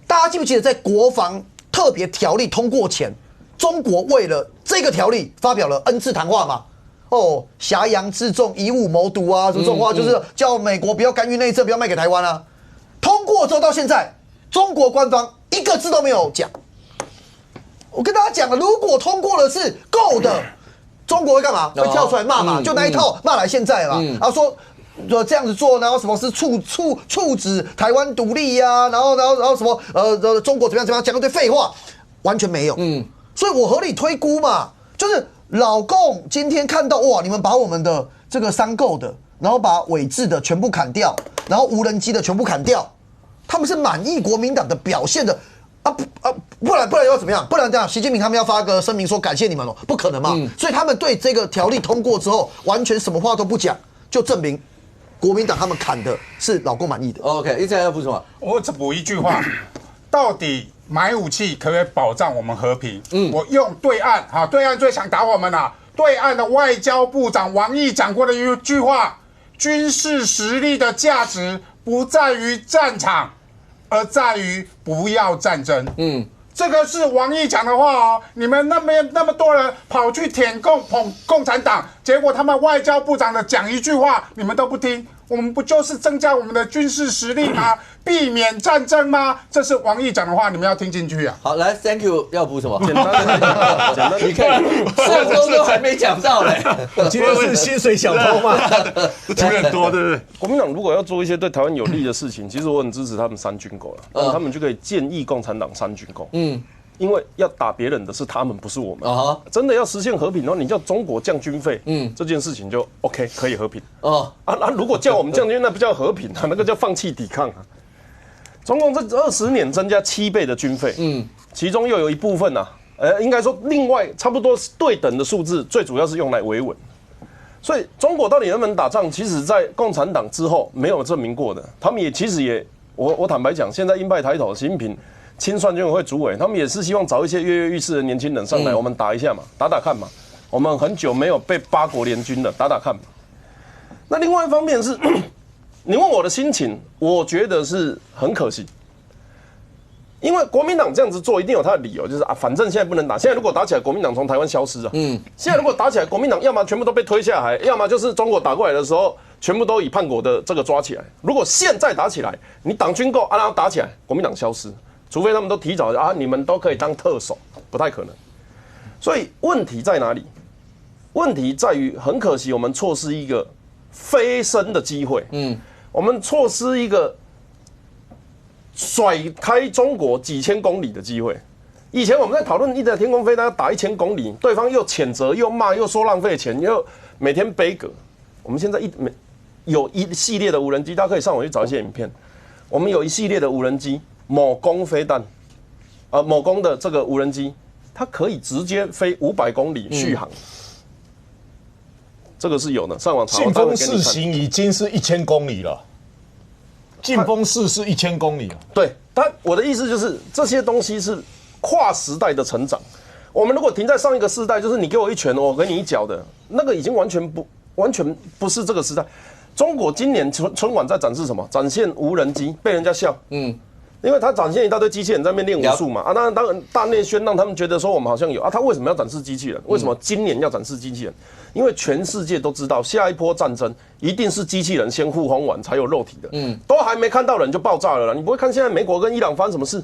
大家记不记得在国防特别条例通过前，中国为了这个条例发表了 N 次谈话嘛？挟洋自重、以武谋独啊，什么这种话，就是叫美国不要干预内政，不要卖给台湾啊。通过之后到现在，中国官方一个字都没有讲。我跟大家讲了，如果通过的是够的，中国会干嘛？会跳出来骂嘛？就那一套骂来现在嘛。然后说这样子做，然后什么是促使台湾独立呀？然后什么中国怎么样讲一堆废话，完全没有。所以我合理推估嘛，就是老共今天看到哇，你们把我们的这个商购的，然后把伪制的全部砍掉，然后无人机的全部砍掉。他们是满意国民党的表现的不然要怎么样？不然这样，习近平他们要发个声明说感谢你们不可能嘛。所以他们对这个条例通过之后，完全什么话都不讲，就证明国民党他们砍的是老共满意的。OK， 一直要补什么？我只补一句话，到底买武器可不可以保障我们和平？我用对岸对岸最想打我们了。对岸的外交部长王毅讲过的一句话：军事实力的价值不在于战场，而在于不要战争。这个是王毅讲的话哦。你们那边那么多人跑去舔共产党，结果他们外交部长的讲一句话，你们都不听。我们不就是增加我们的军事实力吗？避免战争吗？这是王毅讲的话，你们要听进去啊。好，来 ，Thank you， 要补什么？简单的，你看，上周都还没讲到嘞。今天是薪水小偷嘛？出很多，对不对？国民党如果要做一些对台湾有利的事情，其实我很支持他们删军购了，他们就可以建议共产党删军购。因为要打别人的是他们，不是我们。真的要实现和平的话，你叫中国降军费，这件事情就 OK， 可以和平。如果叫我们降军，那不叫和平啊，那个叫放弃抵抗啊。中共这20年增加7倍的军费，其中又有一部分应该说另外差不多对等的数字，最主要是用来维稳。所以中国到底能不能打仗，其实在共产党之后没有证明过的。他们其实也，我坦白讲，现在鹰派抬头，习近平亲算军委会主委，他们也是希望找一些跃跃欲试的年轻人上来，我们打一下嘛，打打看嘛。我们很久没有被8国联军了，打打看嘛。那另外一方面是。你问我的心情，我觉得是很可惜，因为国民党这样子做一定有他的理由，就是反正现在不能打，现在如果打起来，国民党从台湾消失啊。现在如果打起来，国民党要么全部都被推下海，要么就是中国打过来的时候，全部都以叛国的这个抓起来。如果现在打起来，你党军购然后打起来，国民党消失，除非他们都提早你们都可以当特首，不太可能。所以问题在哪里？问题在于很可惜，我们错失一个飞升的机会。我们错失一个甩开中国几千公里的机会。以前我们在讨论一台天空飞弹要打1000公里，对方又谴责又骂又说浪费钱，又每天背锅。我们现在有一系列的无人机，大家可以上网去找一些影片。我们有一系列的无人机，某攻飞弹，某攻的这个无人机，它可以直接飞500公里续航。这个是有的，上网查。劲风4型已经是1000公里了，劲风4是1000公里了。对，我的意思就是这些东西是跨时代的成长。我们如果停在上一个世代，就是你给我一拳，我给你一脚的那个，已经完全不是这个时代。中国今年春晚在展示什么？展现无人机，被人家笑。因为他展现一大堆机器人在那边练武术嘛，当然大内宣让他们觉得说我们好像有啊，他为什么要展示机器人？为什么今年要展示机器人？因为全世界都知道，下一波战争一定是机器人先互轰完才有肉体的，都还没看到人就爆炸了啦。你不会看现在美国跟伊朗发生什么事？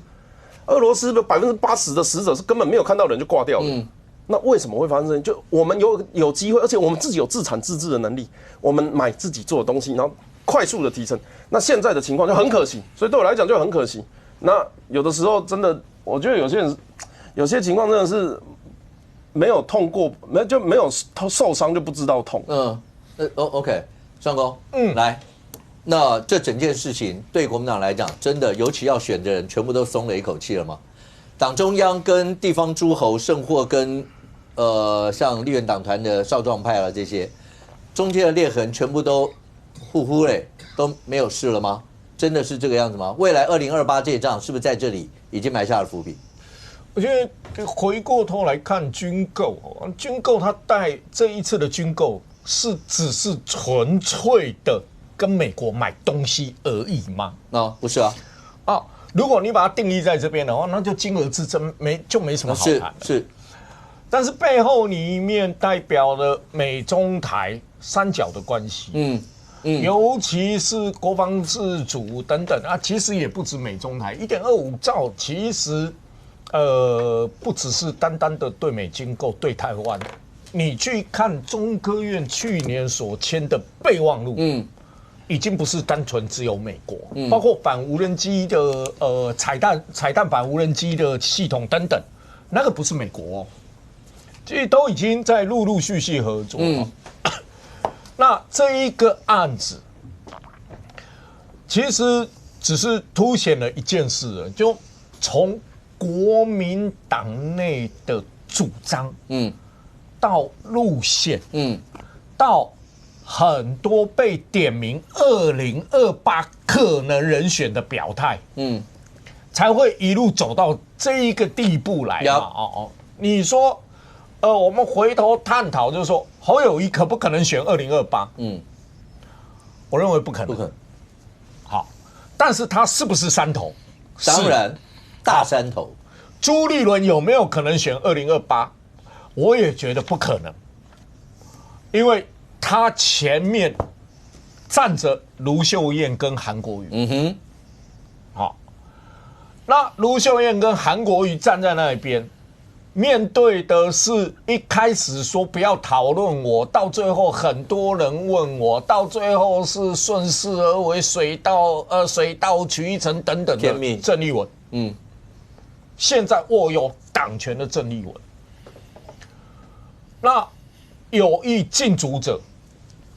俄罗斯的80%的死者是根本没有看到人就挂掉了。那为什么会发生这样？就我们有机会，而且我们自己有自产自制的能力，我们买自己做的东西，然后快速的提升。那现在的情况就很可惜，所以对我来讲就很可惜。那有的时候真的，我觉得有些人有些情况真的是没有痛过，没有受伤就不知道痛。OK， 尚公，来，那这整件事情对国民党来讲，真的尤其要选的人，全部都松了一口气了吗？党中央跟地方诸侯，甚或跟像立院党团的少壮派啊这些，中间的裂痕全部都呼嘞，都没有事了吗？真的是这个样子吗？未来2028这一仗是不是在这里已经埋下了伏笔？我觉得回过头来看军购，军购它带这一次的军购只是纯粹的跟美国买东西而已吗？不是啊。如果你把它定义在这边的话，那就金额之争就没什么好谈了。是，但是背后里面代表了美中台三角的关系。尤其是国防自主等等啊，其实也不止美中台1.25兆，其实不只是单单的对美军购，对台湾，你去看中科院去年所签的备忘录，已经不是单纯只有美国，包括反无人机的彩弹反无人机的系统等等，那个不是美国其实都已经在陆续合作。那这一个案子，其实只是凸显了一件事，就从国民党内的主张，到路线，到很多被点名2028可能人选的表态，才会一路走到这一个地步来嘛。你说，我们回头探讨，就是说侯友宜可不可能选2028？我认为不可能。不可能。好，但是他是不是山头？当然，大山头。朱立伦有没有可能选2028？我也觉得不可能，因为他前面站着卢秀燕跟韩国瑜。好，那卢秀燕跟韩国瑜站在那一边。面对的是一开始说不要讨论我，到最后很多人问我，到最后是顺势而为、水到渠成等等的郑丽文。现在握有党权的郑丽文，那有意竞逐者，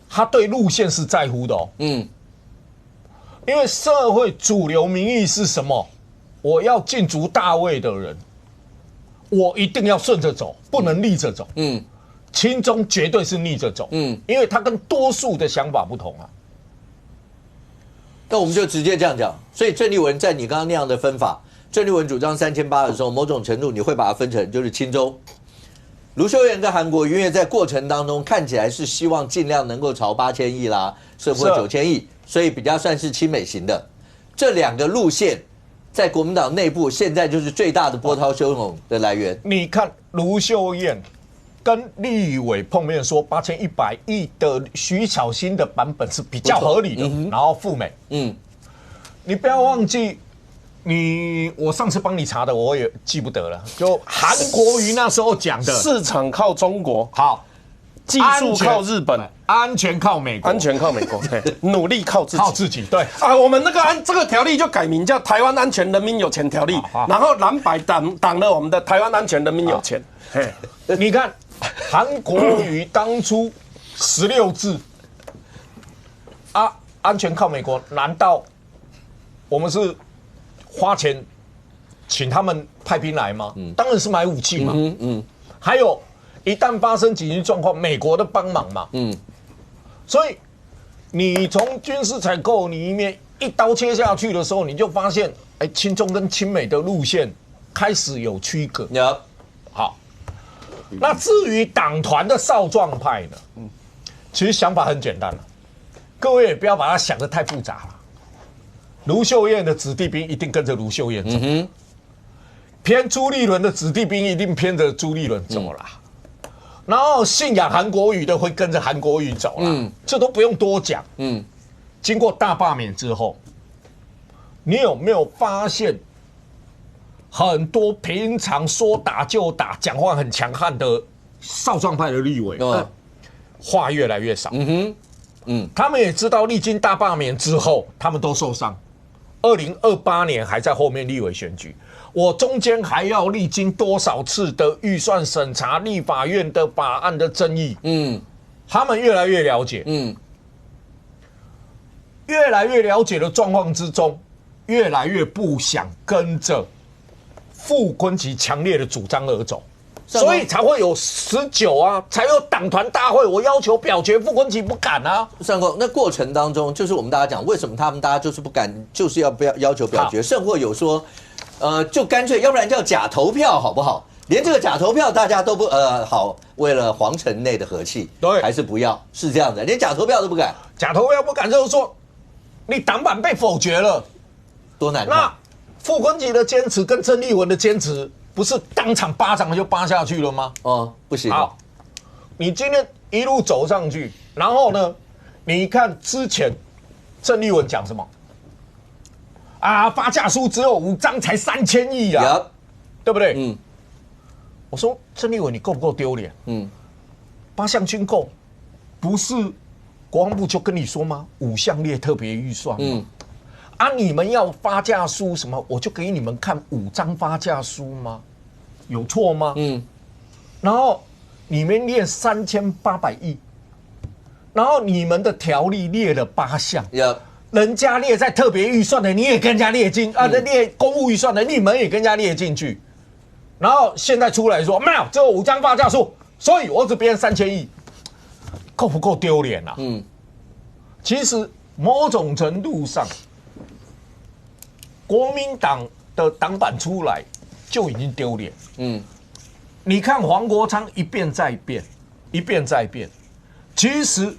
他对路线是在乎的因为社会主流民意是什么？我要竞逐大位的人。我一定要顺着走，不能逆着走。亲中绝对是逆着走。因为他跟多数的想法不同啊。那我们就直接这样讲。所以郑丽文在你刚刚那样的分法，郑丽文主张3800的时候，某种程度你会把它分成就是亲中。卢秀燕跟韩国瑜因为在过程当中看起来是希望尽量能够朝8000亿啦，甚或9000亿，所以比较算是亲美型的。这两个路线。在国民党内部，现在就是最大的波涛汹涌的来源。你看卢秀燕跟立委碰面说8100亿的徐巧芯的版本是比较合理的，然后赴美。你不要忘记，我上次帮你查的，我也记不得了。就韩国瑜那时候讲的，市场靠中国，好，技术靠日本。安全靠美国，安全靠美国，努力靠自己，靠自己。对啊，我们这个条例就改名叫《台湾安全人民有钱条例》，然后蓝白挡了我们的《台湾安全人民有钱》。你看韩国瑜当初16字安全靠美国，难道我们是花钱请他们派兵来吗？当然是买武器嘛。还有一旦发生紧急状况，美国的帮忙嘛。所以你从军事采购里面一刀切下去的时候，你就发现，亲中跟亲美的路线开始有区隔。好，那至于党团的少壮派呢？其实想法很简单了，各位也不要把它想得太复杂了。卢秀燕的子弟兵一定跟着卢秀燕走，偏朱立伦的子弟兵一定偏着朱立伦走啦。然后信仰韩国瑜的会跟着韩国瑜走啦，这都不用多讲。经过大罢免之后，你有没有发现很多平常说打就打、讲话很强悍的少壮派的立委，话越来越少。他们也知道历经大罢免之后，他们都受伤。2028年还在后面立委选举，我中间还要历经多少次的预算审查、立法院的法案的争议？他们越来越了解，越来越了解的状况之中，越来越不想跟着傅昆萁强烈的主张而走。所以才会有19啊，才有党团大会。我要求表决，傅昆萁不敢啊。上公，那过程当中，就是我们大家讲，为什么大家就是不敢，就是不要要求表决，甚或有说，就干脆，要不然叫假投票好不好？连这个假投票大家都不好，为了皇城内的和气，对，还是不要，是这样的，连假投票都不敢。假投票不敢，就是说，你党版被否决了，多难看。那傅昆萁的坚持跟郑丽文的坚持。不是当场巴掌就扒下去了吗？不行。好，你今天一路走上去，然后呢，你看之前郑丽文讲什么？发价书只有5张，才3000亿啊，对不对？我说郑丽文，你够不够丢脸？8项军购，不是国防部就跟你说吗？5项列特别预算吗？你们要发价书什么？我就给你们看5张发价书吗？有错吗？然后你们列3800亿，然后你们的条例列了8项，人家列在特别预算的，你也跟人家列进列公务预算的，你们也跟人家列进去。然后现在出来说没有，只有5张发价书，所以我只编3000亿，够不够丢脸啊？其实某种程度上。国民党的党版出来就已经丢脸。你看黄国昌一变再变，一变再变。其实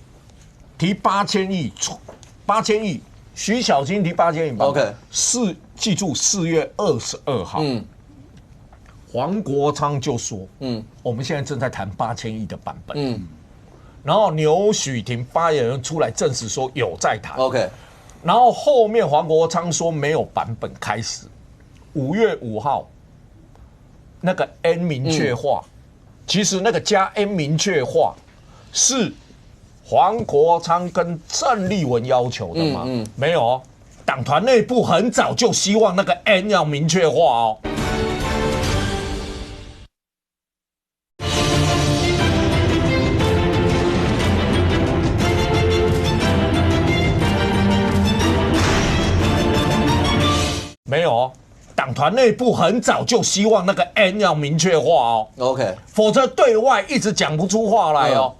提8000亿，徐小青提8000亿。OK， 记住4月22号，黄国昌就说，我们现在正在谈8000亿的版本。然后牛许婷发言人出来证实说有在谈。OK。然后后面黄国昌说没有版本开始，5月5号那个 N 明确化，其实那个加 N 明确化是黄国昌跟郑丽文要求的吗？没有，党团内部很早就希望那个 N 要明确化哦。没有，党团内部很早就希望那个 N 要明确化哦。OK， 否则对外一直讲不出话来哦。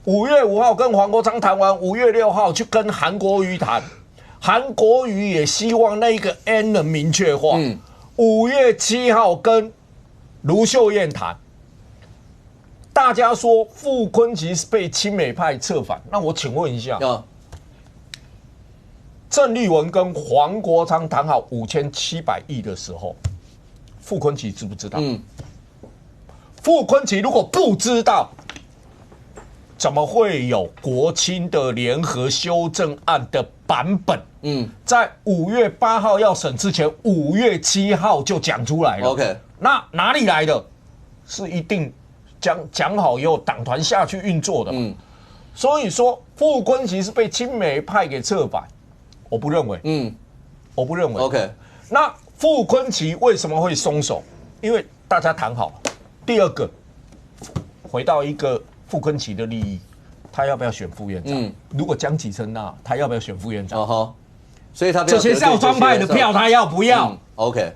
5月5号跟黄国昌谈完，5月6号去跟韩国瑜谈，韩国瑜也希望那个 N 能明确化。5月7号跟卢秀燕谈，大家说傅昆萁是被亲美派策反，那我请问一下。郑丽文跟黄国昌谈好5700亿的时候，傅昆萁知不知道？傅昆萁如果不知道，怎么会有国青的联合修正案的版本？在5月8号要审之前，5月7号就讲出来了。OK， 那哪里来的？是一定讲好以后党团下去运作的嘛？所以说傅昆萁是被亲美派给策反。我不认为，我不认为。OK， 那傅昆萁为什么会松手？因为大家谈好。第二个，回到一个傅昆萁的利益，他要不要选副院长？如果江启臣那，他要不要选副院长？所以他这些少壮派的票，他要不要？OK，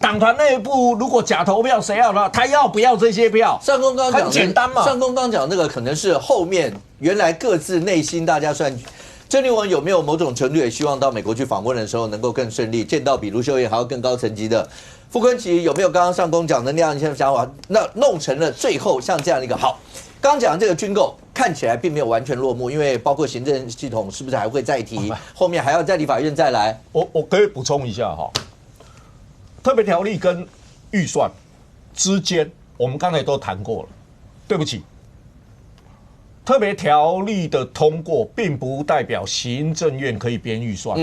党团内部如果假投票，谁要他要不要这些票？上公刚讲很简单嘛。上公刚讲那个可能是后面原来各自内心大家算。郑丽文有没有某种程度也希望到美国去访问的时候能够更顺利，见到比卢秀燕还要更高层级的傅昆萁？有没有刚上公讲的那样一些想法？那弄成了最后像这样一个好，刚讲这个军购看起来并没有完全落幕，因为包括行政系统是不是还会再提，后面还要在立法院再来。我可以补充一下哈，特别条例跟预算之间，我们刚才都谈过了。对不起，特别条例的通过，并不代表行政院可以编预算。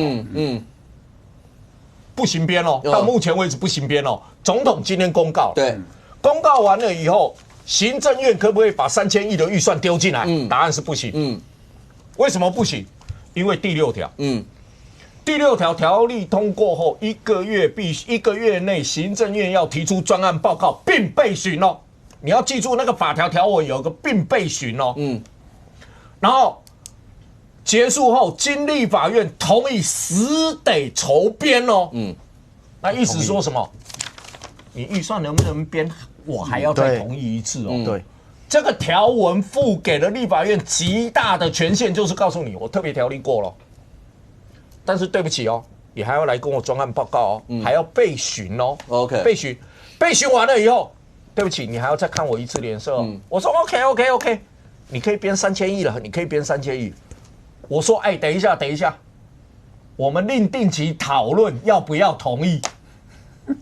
不行编哦，到目前为止不行编哦。总统今天公告，对，公告完了以后，行政院可不可以把3000亿的预算丢进来？答案是不行。为什么不行？因为第6条。第6条条例通过后，1个月内，行政院要提出专案报告并备询哦。你要记住那个法条条文有个并备询哦。然后结束后，经立法院同意，死得筹编哦。那意思说什么？你预算能不能编，我还要再同意一次哦。对，这个条文赋给了立法院极大的权限，就是告诉你，我特别条例过了，但是对不起哦，你还要来跟我专案报告哦，还要备询哦。OK， 备询完了以后，对不起，你还要再看我一次脸色哦。我说 OK， 你可以编3000亿了，你可以编3000亿。我说，哎，等一下，我们另定期讨论要不要同意，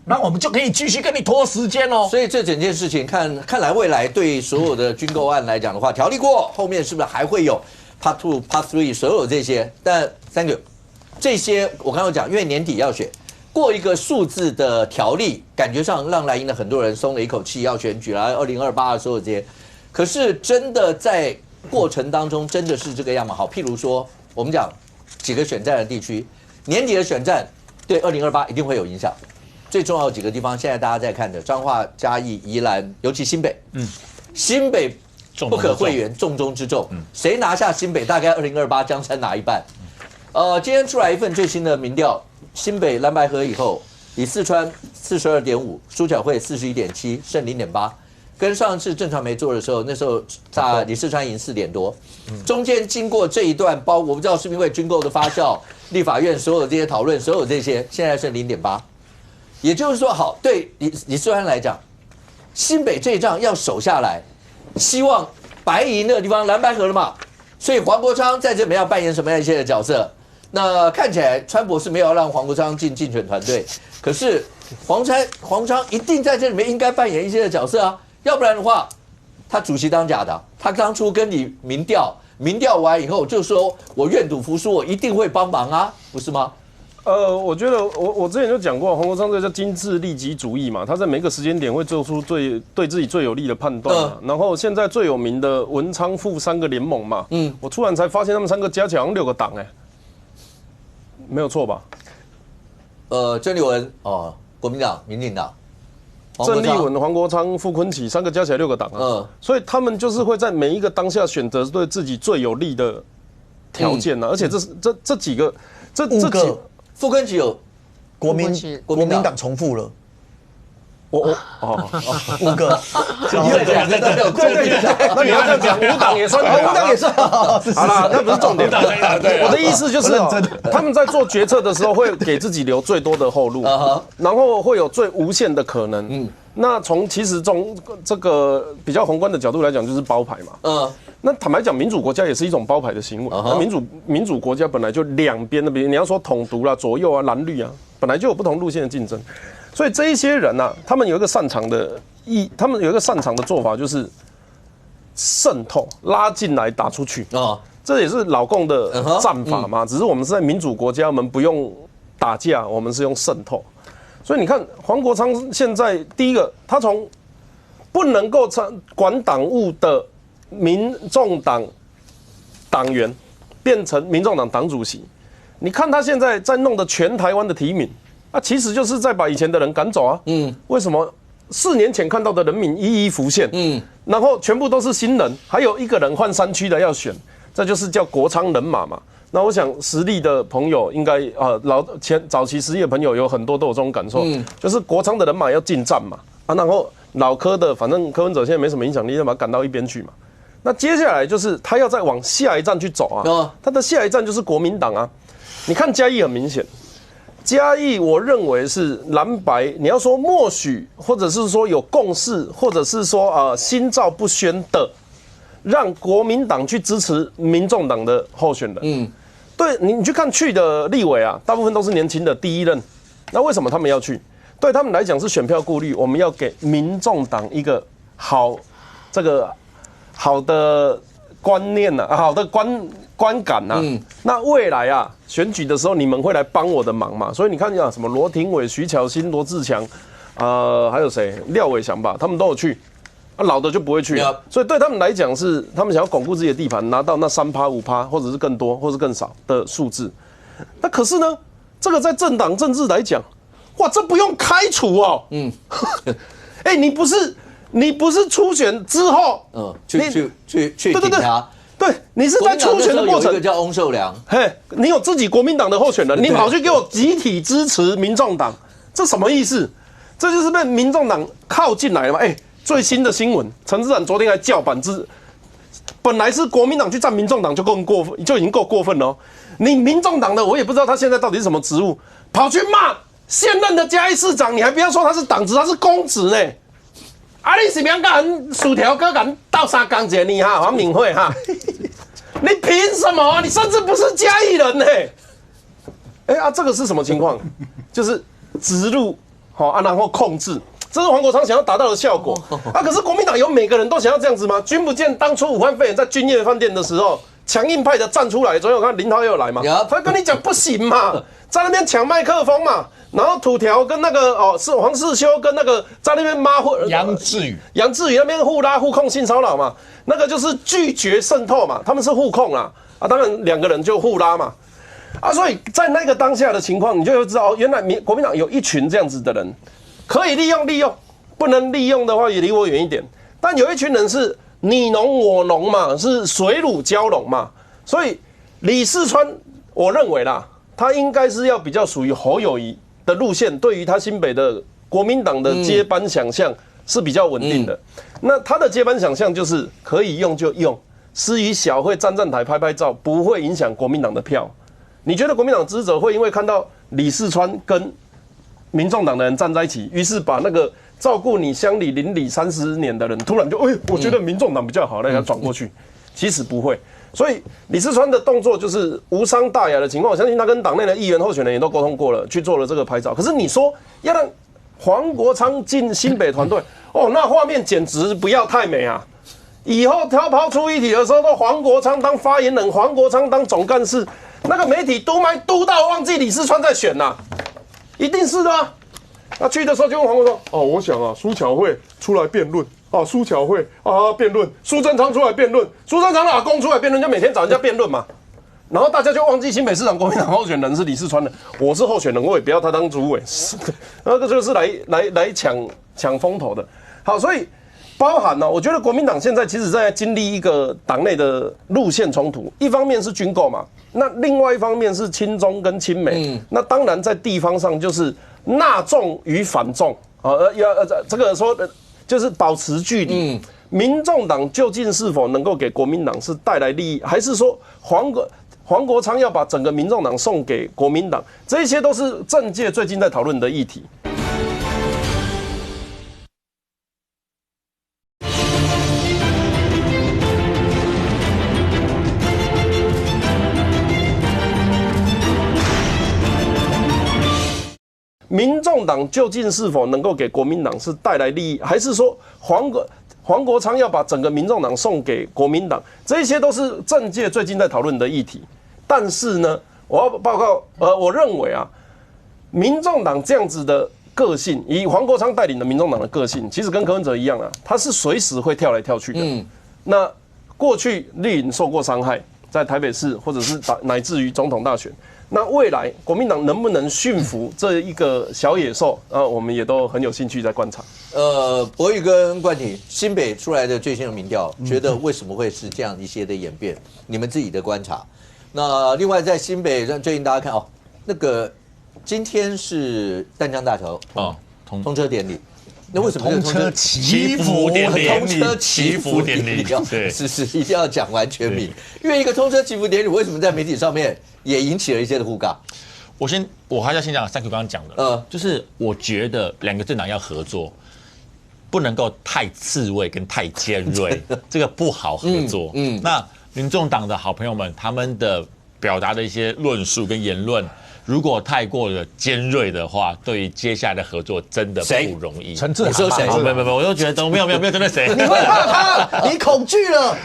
那我们就可以继续跟你拖时间哦。所以这整件事情看来未来对所有的军购案来讲的话，条例过后面是不是还会有 Part 2、Part 3所有这些？但3个这些我刚刚讲，因为年底要选，过一个数字的条例，感觉上让蓝营的很多人松了一口气，要选举了2028的所有这些。可是真的在过程当中真的是这个样吗？好，譬如说我们讲几个选战的地区，年底的选战对2028一定会有影响。最重要的几个地方，现在大家在看的彰化、嘉义、宜兰，尤其新北，新北不可讳言，重中之重。谁拿下新北，大概2028江山拿一半。今天出来一份最新的民调，新北蓝白合以后，以四川42.5，苏巧慧41.7，剩0.8。跟上次郑传媒做的时候，那时候李四川赢4点多，中间经过这一段我不知道是因为军购的发酵，立法院所有这些讨论，所有这些现在剩0.8，也就是说，好，对李四川来讲，新北这一仗要守下来，希望白银那个地方蓝白合了嘛，所以黄国昌在这边要扮演什么样一些的角色？那看起来川博士没有让黄国昌进竞选团队，可是黄昌一定在这里面应该扮演一些的角色啊。要不然的话，他主席当假的，他当初跟你民调完以后就说我愿赌服输，我一定会帮忙啊，不是吗？我觉得我之前就讲过，黄国昌这叫精致利己主义嘛，他在每个时间点会做出对自己最有利的判断嘛。然后现在最有名的文昌傅3个联盟嘛，我突然才发现他们3个加起来好像6个党没有错吧？郑丽文国民党、民进党。郑丽文、黄国昌、傅崐萁3个加起来6个党所以他们就是会在每一个当下选择对自己最有利的条件而且这几个5个，傅崐萁有国民党重复了。5个，因为2个都没有固定的。那你要这样讲，5党也算，5党也算。好啦，那不是重点。我的意思就是，他们在做决策的时候会给自己留最多的后路，然后会有最无限的可能。那其实从这个比较宏观的角度来讲，就是包牌嘛。那坦白讲，民主国家也是一种包牌的行为。那民主国家本来就两边的，比如你要说统独啦、左右啊、蓝绿啊，本来就有不同路线的竞争。所以这一些人他们有一个擅长的做法，就是渗透拉进来打出去这也是老共的战法嘛。只是我们是在民主国家，我们不用打架，我们是用渗透。所以你看黄国昌现在第一个，他从不能够管党务的民众党党员变成民众党党主席。你看他现在在弄的全台湾的提名。其实就是在把以前的人赶走啊。为什么4年前看到的人民一一浮现？然后全部都是新人，还有1个人换3区的要选，这就是叫国昌人马嘛。那我想实力的朋友应该早期实力的朋友有很多都有这种感受，就是国昌的人马要进战嘛。然后老柯的，反正柯文哲现在没什么影响力，就把他赶到一边去嘛。那接下来就是他要再往下一站去走他的下一站就是国民党啊。你看嘉义很明显。嘉义，我认为是蓝白，你要说默许，或者是说有共识，或者是说心照不宣的，让国民党去支持民众党的候选人。对你去看去的立委啊，大部分都是年轻的第一任。那为什么他们要去？对他们来讲是选票顾虑，我们要给民众党一个好的观念呐、好的观感呐、那未来啊选举的时候，你们会来帮我的忙嘛？所以你看啊，什么罗廷伟、徐巧芯、罗志强，还有谁？廖伟翔吧，他们都有去。老的就不会去了，所以对他们来讲是他们想要巩固自己的地盘，拿到那3%、5%，或者是更多，或是更少的数字。那可是呢，这个在政党政治来讲，哇，这不用开除哦。哎，你不是初选之后，去挺他。对，你是在初选的过程，有一个叫翁寿良，嘿，你有自己国民党的候选人，你跑去给我集体支持民众党，这什么意思？这就是被民众党靠进来了嘛？哎。最新的新闻，陈之冉昨天还叫板本来是国民党去占民众党就已经够过分了、哦。你民众党的我也不知道他现在到底是什么职务，跑去骂现任的嘉义市长，你还不要说他是党职，他是公职呢。啊，你是不要跟薯条哥敢倒沙钢结你哈黄敏惠哈？你凭什么啊？你甚至不是嘉义人呢？这个是什么情况？就是植入然后控制。这是黄国昌想要达到的效果可是国民党有每个人都想要这样子吗？君不见当初武汉肺炎在君悦饭店的时候，强硬派的站出来，昨天我看林涛也有来嘛，他跟你讲不行嘛，在那边抢麦克风嘛，然后土条跟那个是黄世修跟那个在那边杨志宇那边互拉互控性骚扰嘛，那个就是拒绝渗透嘛，他们是互控啦当然2个人就互拉嘛所以在那个当下的情况，你就会知道原来国民党有一群这样子的人。可以利用，不能利用的话也离我远一点。但有一群人是你侬我侬嘛，是水乳交融嘛，所以李四川，我认为啦，他应该是要比较属于侯友宜的路线，对于他新北的国民党的接班想象是比较稳定的。那他的接班想象就是可以用就用，私于小会站台拍拍照，不会影响国民党的票。你觉得国民党支持者会因为看到李四川跟民众党的人站在一起，于是把那个照顾你乡里邻里30年的人，突然就我觉得民众党比较好，那要转过去，其实不会。所以李四川的动作就是无伤大雅的情况，我相信他跟党内的议员候选人也都沟通过了，去做了这个拍照。可是你说要让黄国昌进新北团队，那画面简直不要太美啊！以后他抛出议题的时候，都黄国昌当发言人，黄国昌当总干事，那个媒体嘟到忘记李四川在选呐。一定是的啊！那去的时候就问黄国昌我想苏巧慧出来辩论苏巧慧辩论，苏贞昌出来辩论，苏贞昌的阿公出来辩论，就每天找人家辩论嘛。然后大家就忘记新北市长国民党候选人是李四川的，我是候选人，我也不要他当主委，那个就是来抢风头的。好，所以包含我觉得国民党现在其实在经历一个党内的路线冲突，一方面是军购嘛。那另外一方面是亲中跟亲美，那当然在地方上就是纳众与反众这个说就是保持距离。民众党究竟是否能够给国民党是带来利益，还是说黄国昌要把整个民众党送给国民党，这些都是政界最近在讨论的议题。民众党究竟是否能够给国民党是带来利益，还是说黄国昌要把整个民众党送给国民党，这些都是政界最近在讨论的议题。但是呢，我要报告，我认为民众党这样子的个性，以黄国昌带领的民众党的个性，其实跟柯文哲一样他是随时会跳来跳去的。那过去绿营受过伤害，在台北市或者是乃至于总统大选。那未来国民党能不能驯服这一个小野兽我们也都很有兴趣在观察。博宇跟冠廷，新北出来的最新的民调，觉得为什么会是这样一些的演变？你们自己的观察。那另外在新北，最近大家看那个今天是淡江大桥通车典礼。那为什么通车祈福典礼？通车祈福典礼，对，是一定要讲完全名。因为一个通车祈福典礼，为什么在媒体上面也引起了一些的互尬？我还是要先讲3Q刚刚讲的，就是我觉得2个政党要合作，不能够太刺猬跟太尖锐，这个不好合作。那民众党的好朋友们，他们的表达的一些论述跟言论，如果太过的尖锐的话，对于接下来的合作真的不容易。陈志涵，你说谁？没，我就觉得没有针对谁。你会怕他，你恐惧了。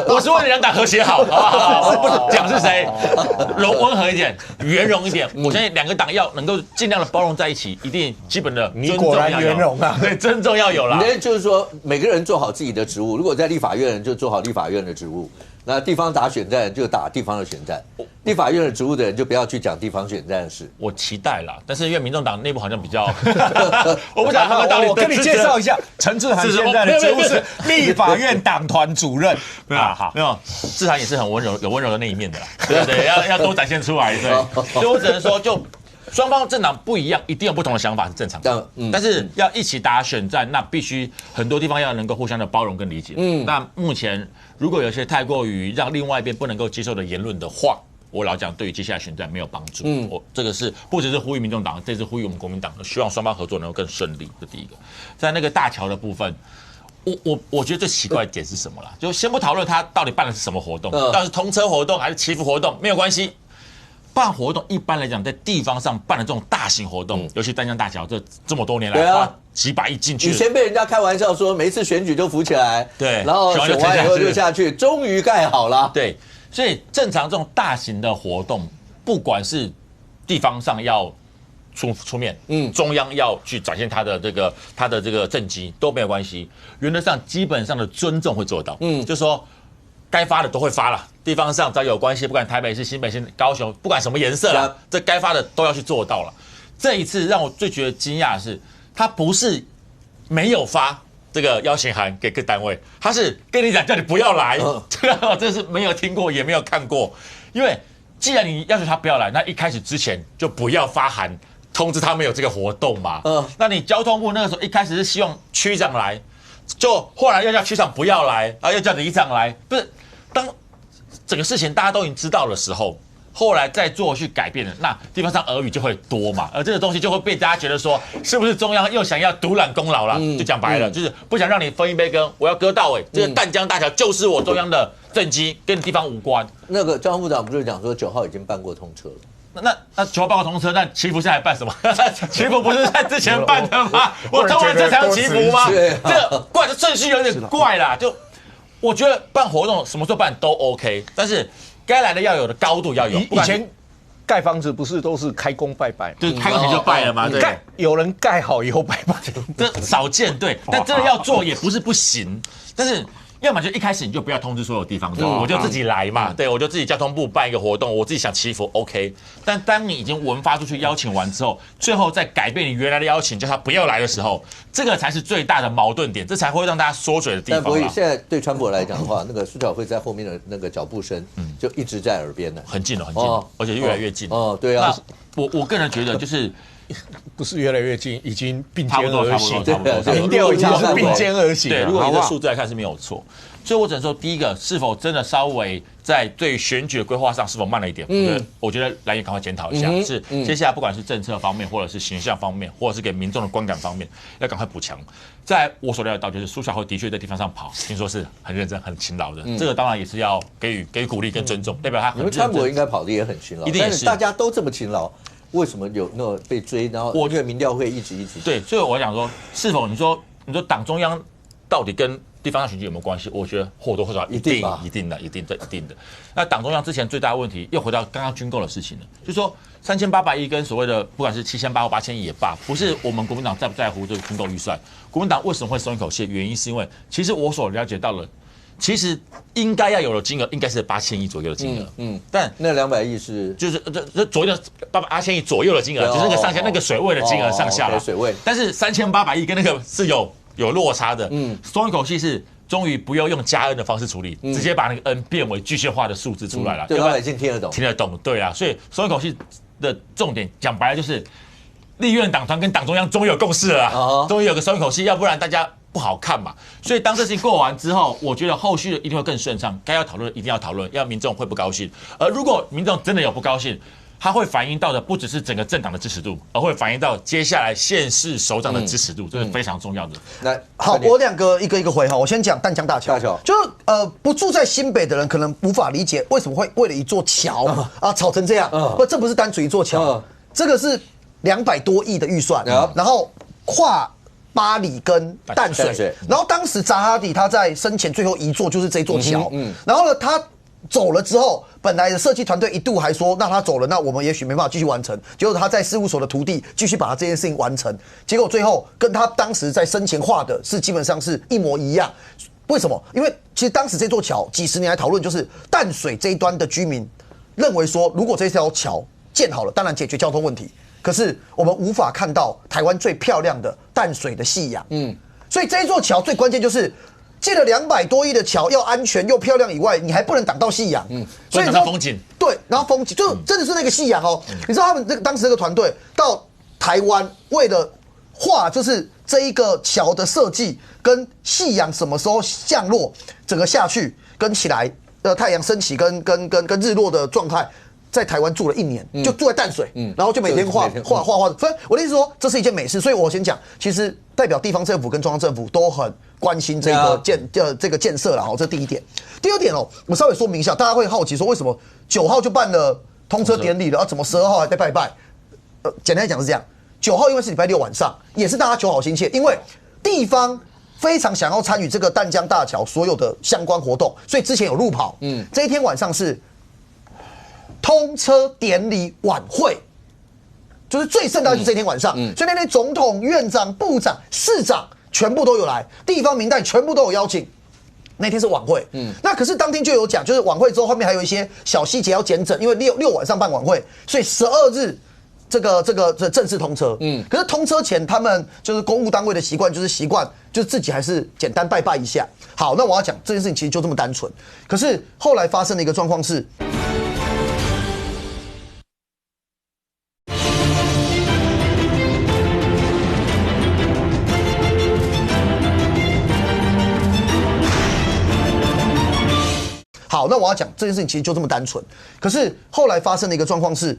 我是为了两党和谐好，好不好？不讲是谁，温和一点，圆融一点。我相信两个党要能够尽量的包容在一起，一定基本的尊重要有。圆融啊，对，尊重要有啦。就是说，每个人做好自己的职务。如果在立法院，就做好立法院的职务。那地方打选战就打地方的选战，立法院的职务的人就不要去讲地方选战的事。我期待啦，但是因为民众党内部好像比较，我不想他们到底。我跟你介绍一下，陈志涵现在的职务是立法院党团主任啊。好，没有，志涵也是很温柔，有温柔的那一面的啦。对，要多展现出来。对，所以我只能说，就双方政党不一样，一定有不同的想法是正常的。但是要一起打选战，那必须很多地方要能够互相的包容跟理解。那目前如果有些太过于让另外一边不能够接受的言论的话，我老讲对于接下来选战没有帮助。我这个是不只是呼吁民众党，这次呼吁我们国民党，希望双方合作能够更顺利。这第一个，在那个大桥的部分。我觉得最奇怪的点是什么啦？就先不讨论他到底办的是什么活动，到底是通车活动还是祈福活动，没有关系。办活动一般来讲，在地方上办的这种大型活动，尤其丹江大桥，这么多年来花几百亿进去。以前被人家开玩笑说，每一次选举就浮起来，对，然后选完以后就下去，终于盖好了。对，所以正常这种大型的活动，不管是地方上要出面，中央要去展现他的这个政绩都没有关系。原则上基本上的尊重会做到，就说该发的都会发了，地方上只要有关系，不管台北市、新北市、高雄，不管什么颜色啦，这该发的都要去做到了。这一次让我最觉得惊讶的是，他不是没有发这个邀请函给各单位，他是跟你讲叫你不要来，这是没有听过也没有看过。因为既然你要求他不要来，那一开始之前就不要发函通知他们有这个活动嘛。那你交通部那个时候一开始是希望区长来，就后来要叫区长不要来，啊，要叫里长来，不是当整个事情大家都已经知道的时候，后来再做去改变的，那地方上耳语就会多嘛，而这个东西就会被大家觉得说，是不是中央又想要独揽功劳了？就讲白了，就是不想让你分一杯羹，我要割到尾。这个淡江大桥就是我中央的政绩，跟地方无关。那个交通部长不是讲说9号已经办过通车了？那9号办过通车，那祈福现在办什么？祈福不是在之前办的吗？我通完这才要祈福吗？这个怪的顺序有点怪啦。就我觉得办活动什么时候办都 OK， 但是该来的要有的高度要有。以前盖房子不是都是开工拜拜，就是开工前就拜了嘛？对，有人盖好以后拜拜，这少见。对，但真的要做也不是不行，但是。要么就一开始你就不要通知所有地方，我就自己来嘛。对，我就自己交通部办一个活动，我自己想祈福 OK。但当你已经文发出去邀请完之后，最后再改变你原来的邀请，叫他不要来的时候，这个才是最大的矛盾点，这才会让大家缩嘴的地方。但现在对川普来讲的话，那个苏巧慧在后面的那个脚步声，就一直在耳边呢，很近了，很近了，而且越来越近。对啊。我个人觉得就是。不是越来越近，已经并肩而行，民调已经是并肩而行。对，如果以这数字来看是没有错，所以我只能说，第一个是否真的稍微在对选举的规划上是否慢了一点？我觉得蓝营赶快检讨一下，是接下来不管是政策方面，或者是形象方面，或者是给民众的观感方面，要赶快补强。在我所料到，就是苏巧慧的确在地方上跑，听说是很认真、很勤劳的，这个当然也是要给予鼓励跟尊重，代表他很认真。川普应该跑的也很勤劳，一定也是，大家都这么勤劳。为什么有那种被追？然后因为民调会一直对，所以我想说，是否你说党中央到底跟地方选举有没有关系？我觉得或多或少一定的。那党中央之前最大的问题又回到刚刚军购的事情了，就是说3800亿跟所谓的不管是7800或8000亿也罢，不是我们国民党在不在乎这个军购预算？国民党为什么会松一口气？原因是因为其实我所了解到了。其实应该要有的金额应该是8000亿左右的金额，但那200亿是就是这左右的8000亿左右的金额，就是那个上下那个水位的金额上下了。水位，但是3800亿跟那个是有落差的。松一口气是终于不要用加 N 的方式处理，直接把那个 N 变为具象化的数字出来了，对老百姓听得懂，对啊。所以松一口气的重点讲白了就是立院党团跟党中央终于有共识了啊，终于有个松一口气，要不然大家。不好看嘛，所以当这事情过完之后，我觉得后续一定会更顺畅。该要讨论一定要讨论，要民众会不高兴。而如果民众真的有不高兴，它会反映到的不只是整个政党的支持度，而会反映到接下来县市首长的支持度，这是非常重要的。那好，我两个一个回哈，我先讲淡江大桥。就是不住在新北的人可能无法理解为什么会为了一座桥啊吵成这样。不，这不是单纯一座桥，这个是200多亿的预算，然后跨巴黎跟淡水，然后当时扎哈迪他在生前最后一座就是这座桥，然后呢他走了之后，本来的设计团队一度还说，那他走了，那我们也许没办法继续完成。结果他在事务所的徒弟继续把他这件事情完成，结果最后跟他当时在生前画的是基本上是一模一样。为什么？因为其实当时这座桥几十年来讨论，就是淡水这一端的居民认为说，如果这条桥建好了，当然解决交通问题，可是我们无法看到台湾最漂亮的淡水的夕阳。所以这一座桥最关键就是。建了200多亿的桥，要安全又漂亮以外，你还不能挡到夕阳，所以挡到风景。对，然后风景就真的是那个夕阳哦。你知道他们当时这个团队到台湾，为了画就是这一个桥的设计跟夕阳什么时候降落，整个下去跟起来，太阳升起跟日落的状态。在台湾住了1年，就住在淡水，然后就每天画。所以我的意思说，这是一件美事。所以我先讲，其实代表地方政府跟中央政府都很关心这个建设啦。这第一点。第二点哦，我稍微说明一下，大家会好奇说，为什么9号就办了通车典礼了，怎么12号还在拜拜？简单来讲是这样，9号因为是礼拜6晚上，也是大家求好心切，因为地方非常想要参与这个淡江大桥所有的相关活动，所以之前有路跑。这一天晚上是。通车典礼晚会，就是最盛大就是这天晚上，所以那天总统、院长、部长、市长全部都有来，地方民代全部都有邀请。那天是晚会，那可是当天就有讲，就是晚会之后后面还有一些小细节要检整，因为六晚上办晚会，所以12日这正式通车。可是通车前他们就是公务单位的习惯，就是自己还是简单拜拜一下。好，那我要讲这件事情其实就这么单纯，可是后来发生的一个状况是。好，那我要讲这件事情其实就这么单纯。可是后来发生的一个状况是，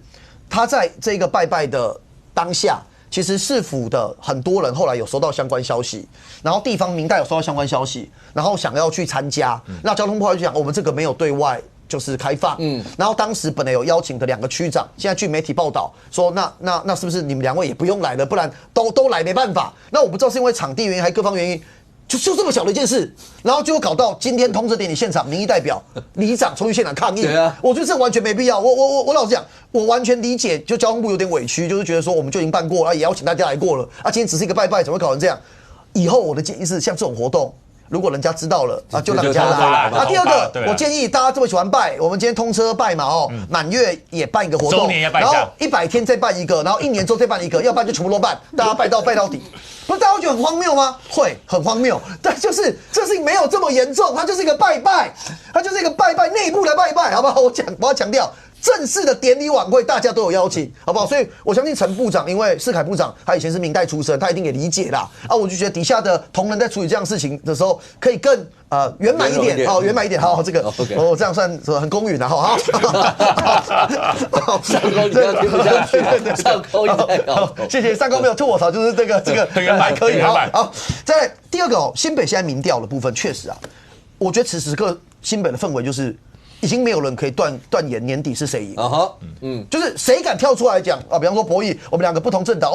他在这个拜拜的当下，其实市府的很多人后来有收到相关消息，然后地方民代有收到相关消息，然后想要去参加。那交通部就讲，我们这个没有对外就是开放。然后当时本来有邀请的2个区长，现在据媒体报道说，那是不是你们2位也不用来了？不然都来没办法。那我不知道是因为场地原因还是各方原因。就这么小的一件事，然后就搞到今天通车典礼现场，民意代表、里长冲去现场抗议。我觉得这完全没必要。我老实讲，我完全理解，就交通部有点委屈，就是觉得说我们就已经办过了，也邀请大家来过了，今天只是一个拜拜，怎么会搞成这样？以后我的建议是，像这种活动。如果人家知道了就让人家来。第二个，我建议大家这么喜欢拜，我们今天通车拜嘛满月也办一个活动，然后100天再办一个，然后1年之后再办一个，要办就全部都办，大家拜到底。不是大家会觉得很荒谬吗？会很荒谬，但就是这事情没有这么严重，它就是一个拜拜，它就是一个拜拜内部的拜拜，好不好？我要强调。正式的典礼晚会，大家都有邀请，好不好？所以我相信陈部长，因为世凯部长他以前是民代出身，他一定也理解啦。我就觉得底下的同仁在处理这样事情的时候，可以更圆满一点，圆满一点。好，这个我这样算很公允的，好。上钩你不要听不下去，上钩一点。谢谢，上钩没有吐我槽，就是这个圆满可以。好，再第二个新北现在民调的部分，确实我觉得此时此刻新北的氛围就是。已经没有人可以断言年底是谁赢就是谁敢跳出来讲比方说博弈，我们2个不同政党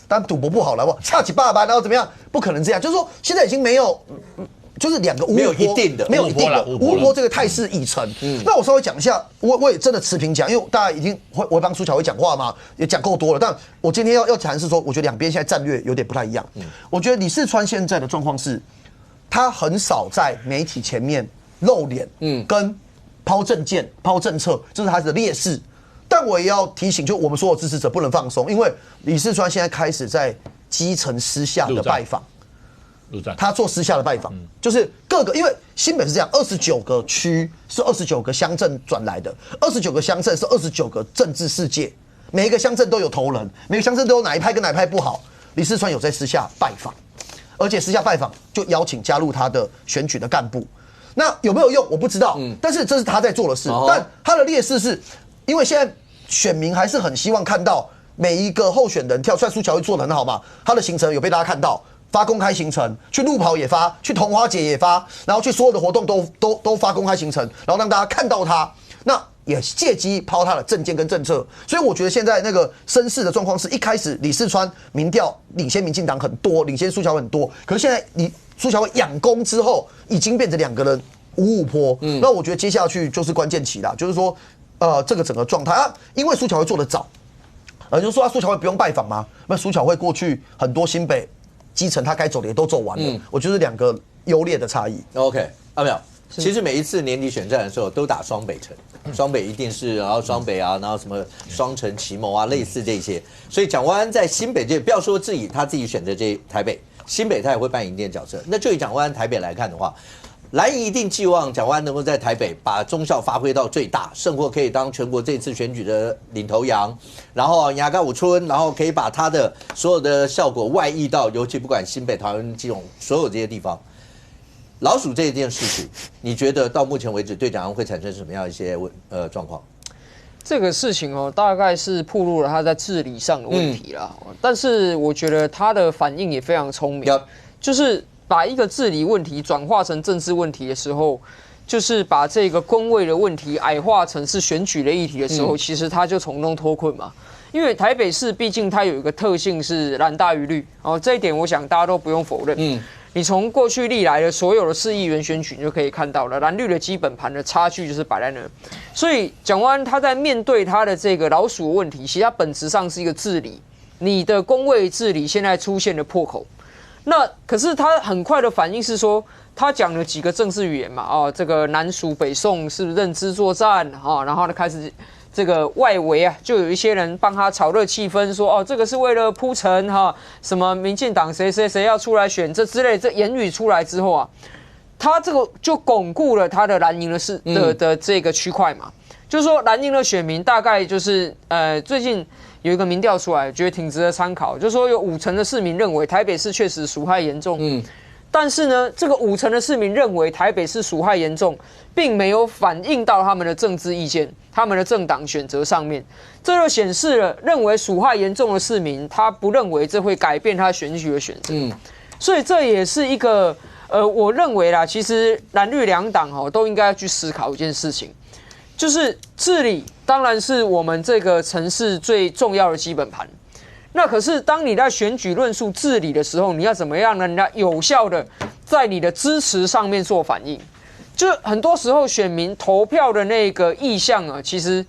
但赌博不好了，差起爸爸，然后怎么样？不可能这样，就是说现在已经没有，就是2个没有一定的，吴波这个态势已成。那我稍微讲一下，我也真的持平讲，因为大家已经会帮苏巧慧讲话嘛，也讲够多了。但我今天要谈是说，我觉得2边现在战略有点不太一样。我觉得李世川现在的状况是，他很少在媒体前面露脸，跟抛政见、抛政策，这是他的劣势。但我也要提醒，就我们所有支持者不能放松，因为李世川现在开始在基层私下的拜访，他做私下的拜访，就是各个，因为新北是这样，29个区是29个乡镇转来的，29个乡镇是29个政治世界，每一个乡镇都有头人，每个乡镇都有哪一派跟哪一派不好。李世川有在私下拜访，而且私下拜访就邀请加入他的选举的干部。那有没有用？我不知道，但是这是他在做的事。但他的劣势是，因为现在选民还是很希望看到每一个候选人跳出来。苏巧慧做得很好嘛，他的行程有被大家看到，发公开行程，去路跑也发，去桐花节也发，然后去所有的活动都发公开行程，然后让大家看到他。那也借机抛他的政见跟政策，所以我觉得现在那个声势的状况是一开始李四川民调领先民进党很多，领先苏巧慧很多，可是现在苏巧慧养功之后，已经变成2个人五五波。那我觉得接下去就是关键期啦，就是说这个整个状态啊，因为苏巧慧做得早，就是说苏巧慧不用拜访吗？那苏巧慧过去很多新北基层他该走的也都走完了，我觉得2个优劣的差异。OK， 阿淼。其实每一次年底选战的时候，都打双北城，双北一定是，然后双北啊，然后什么双城奇谋啊，类似这些。所以蒋万安在新北这，不要说他自己选择这台北、新北，他也会扮演一定的角色。那就以蒋万安台北来看的话，蓝营一定寄望蒋万安能够在台北把忠孝发挥到最大，胜过可以当全国这次选举的领头羊，然后牙高五村，然后可以把他的所有的效果外溢到，尤其不管新北、桃园、基隆所有这些地方。老鼠这一件事情，你觉得到目前为止对蒋万安会产生什么样一些状况？这个事情哦，大概是暴露了他在治理上的问题啦。但是我觉得他的反应也非常聪明，就是把一个治理问题转化成政治问题的时候，就是把这个公卫的问题矮化成是选举的议题的时候，其实他就从中脱困嘛。因为台北市毕竟它有一个特性是蓝大于绿，这一点我想大家都不用否认。你从过去历来的所有的市议员选举就可以看到了，蓝绿的基本盘的差距就是摆在那。所以蒋万安他在面对他的这个老鼠问题，其实他本质上是一个治理，你的公卫治理现在出现了破口。那可是他很快的反应是说，他讲了几个政治语言嘛，这个南蜀北宋是认知作战然后呢开始。这个外围啊，就有一些人帮他炒热气氛，说这个是为了铺陈什么民进党谁要出来选这之类，这言语出来之后啊，他这个就巩固了他的蓝营的这个区块嘛，就是说蓝营的选民大概就是最近有一个民调出来，觉得挺值得参考，就是说有50%的市民认为台北市确实鼠害严重，但是呢，这个50%的市民认为台北市鼠害严重，并没有反映到他们的政治意见、他们的政党选择上面。这就显示了，认为鼠害严重的市民，他不认为这会改变他选举的选择。所以这也是一个我认为啦，其实蓝绿两党都应该去思考一件事情，就是治理当然是我们这个城市最重要的基本盘。那可是当你在选举论述治理的时候，你要怎么样让人家有效的在你的支持上面做反应？就很多时候选民投票的那个意向啊，其实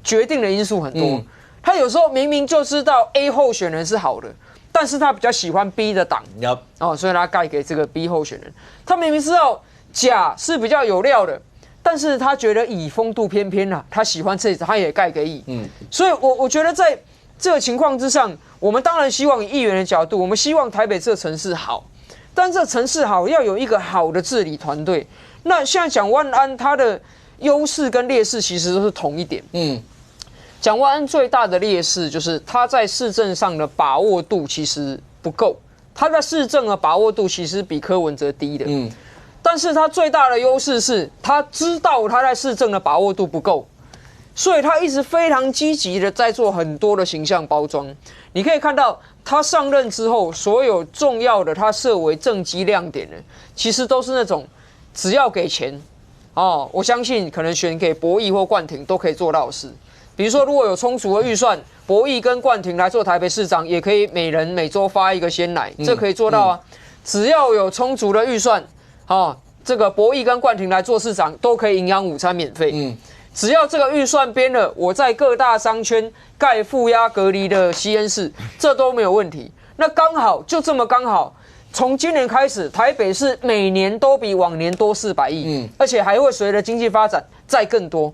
决定的因素很多。他有时候明明就知道 A 候选人是好的，但是他比较喜欢 B 的党，所以他盖给这个 B 候选人。他明明知道甲是比较有料的，但是他觉得乙风度翩翩啊，他喜欢这他也盖给乙。所以我觉得在这个情况之上，我们当然希望以议员的角度，我们希望台北这个城市好，但这城市好要有一个好的治理团队。那现在蒋万安他的优势跟劣势其实都是同一点。蒋万安最大的劣势就是他在市政上的把握度其实不够，他在市政的把握度其实比柯文哲低的。但是他最大的优势是他知道他在市政的把握度不够。所以他一直非常积极的在做很多的形象包装。你可以看到他上任之后，所有重要的他设为政绩亮点的，其实都是那种只要给钱我相信可能选给博弈或冠廷都可以做到的事。比如说，如果有充足的预算，博弈跟冠廷来做台北市长，也可以每人每周发一个鲜奶，这可以做到啊。只要有充足的预算这个博弈跟冠廷来做市长，都可以营养午餐免费。只要这个预算编了，我在各大商圈盖负压隔离的吸烟室，这都没有问题。那刚好就这么刚好，从今年开始，台北市每年都比往年多400亿，而且还会随着经济发展再更多。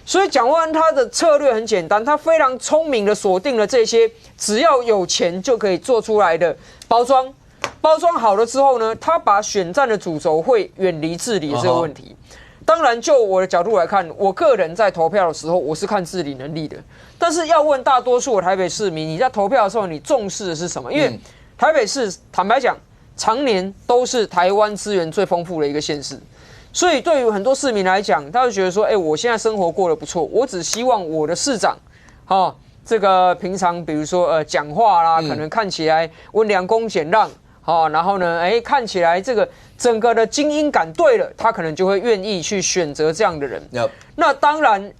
所以蒋万安他的策略很简单，他非常聪明的锁定了这些只要有钱就可以做出来的包装。包装好了之后呢，他把选战的主轴会远离治理这个问题。当然，就我的角度来看，我个人在投票的时候，我是看治理能力的。但是要问大多数的台北市民，你在投票的时候，你重视的是什么？因为台北市坦白讲，常年都是台湾资源最丰富的一个县市，所以对于很多市民来讲，他会觉得说，我现在生活过得不错，我只希望我的市长这个平常比如说讲话啦，可能看起来温良恭俭让，然后呢，看起来这个整个的精英感对了，他可能就会愿意去选择这样的人。那当然，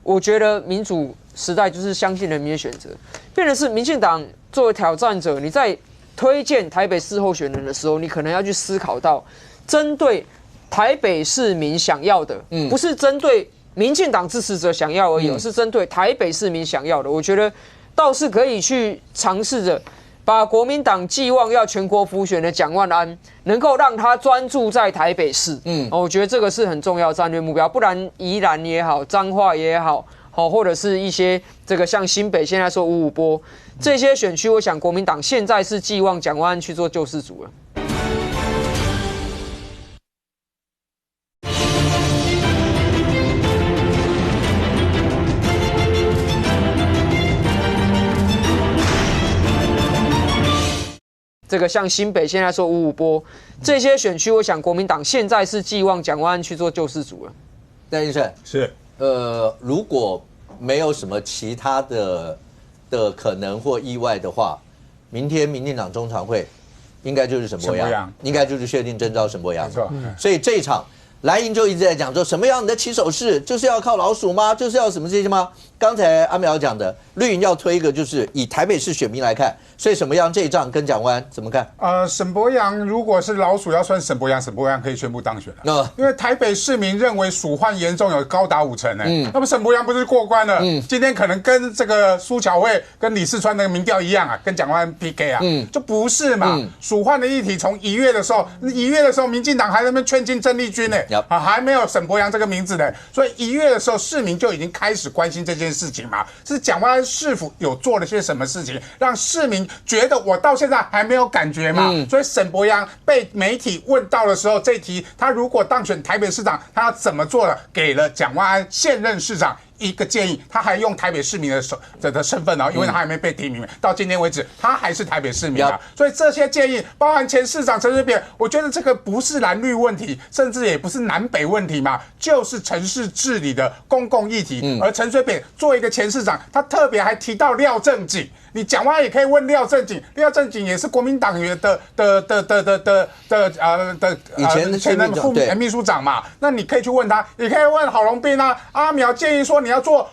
我觉得民主时代就是相信人民的选择，变成是民进党作为挑战者，你在推荐台北市候选人的时候，你可能要去思考到，针对台北市民想要的，不是针对民进党支持者想要而已，而是针对台北市民想要的。我觉得倒是可以去尝试着把国民党寄望要全国辅选的蒋万安，能够让他专注在台北市。我觉得这个是很重要的战略目标，不然宜兰也好，彰化也好，或者是一些这个像新北现在说55波这些选区，我想国民党现在是寄望蒋万安去做救世主了。这个像新北现在说55波这些选区，我想国民党现在是寄望蒋万安去做救世主了。戴先生是如果没有什么其他的可能或意外的话，明天民进党中常会应该就是沈伯洋，应该就是确定征召沈伯洋。没错，所以这一场蓝营就一直在讲说，什么样的起手式就是要靠老鼠吗？就是要什么这些吗？刚才阿苗讲的，绿营要推一个，就是以台北市选民来看，所以沈伯洋这一仗跟蒋万安怎么看？沈伯洋如果是老鼠要算沈伯洋可以宣布当选了。因为台北市民认为鼠患严重，有高达50%那么沈伯洋不是过关了？今天可能跟这个苏巧慧跟李四川那个民调一样啊，跟蒋万安 PK 啊，就不是嘛？鼠患的议题从1月的时候，民进党还在那边劝进郑丽君呢，还没有沈伯洋这个名字呢，所以1月的时候市民就已经开始关心这件事情嘛，是蒋万安是否有做了些什么事情，让市民觉得我到现在还没有感觉嘛？所以沈伯洋被媒体问到的时候，这一题他如果当选台北市长，他要怎么做了？给了蒋万安现任市长一个建议，他还用台北市民的身份因为他还没被提名，到今天为止他还是台北市民啊。所以这些建议，包含前市长陈水扁，我觉得这个不是蓝绿问题，甚至也不是南北问题嘛，就是城市治理的公共议题。而陈水扁作为一个前市长，他特别还提到廖正景。你蒋万安也可以问廖正景，廖正景也是国民党员的以前的前任副秘书长嘛，那你可以去问他，也可以问郝龙斌啊。阿苗建议说你要做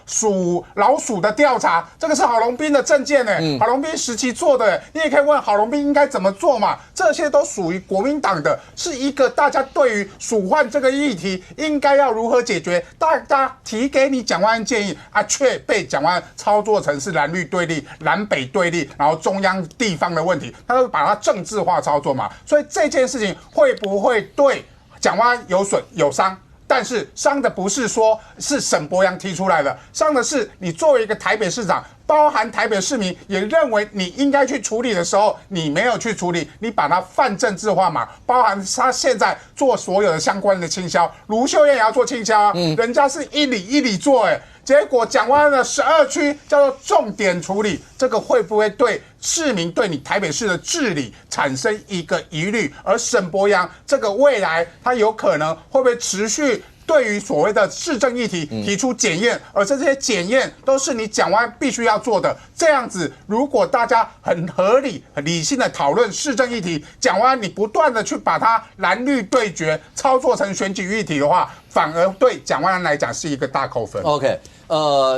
老鼠的调查，这个是郝龙斌的政见郝龙斌时期做的，你也可以问郝龙斌应该怎么做嘛，这些都属于国民党的，是一个大家对于鼠患这个议题应该要如何解决，大家提给你蒋万安建议啊，却被蒋万安操作成是蓝绿对立、蓝北对立，然后中央地方的问题，他会把它政治化操作嘛，所以这件事情会不会对蒋万安有损有伤？但是伤的不是说是沈伯洋提出来的，伤的是你作为一个台北市长，包含台北市民也认为你应该去处理的时候，你没有去处理，你把它泛政治化嘛。包含他现在做所有的相关的倾销，卢秀燕也要做倾销啊，人家是一里一里做结果蒋万安的12区叫做重点处理，这个会不会对市民对你台北市的治理产生一个疑虑？而沈伯洋这个未来他有可能会不会持续对于所谓的市政议题提出检验，而这些检验都是你蒋万安必须要做的。这样子，如果大家很合理、很理性的讨论市政议题，蒋万安你不断的去把它蓝绿对决操作成选举议题的话，反而对蒋万安来讲是一个大扣分。OK，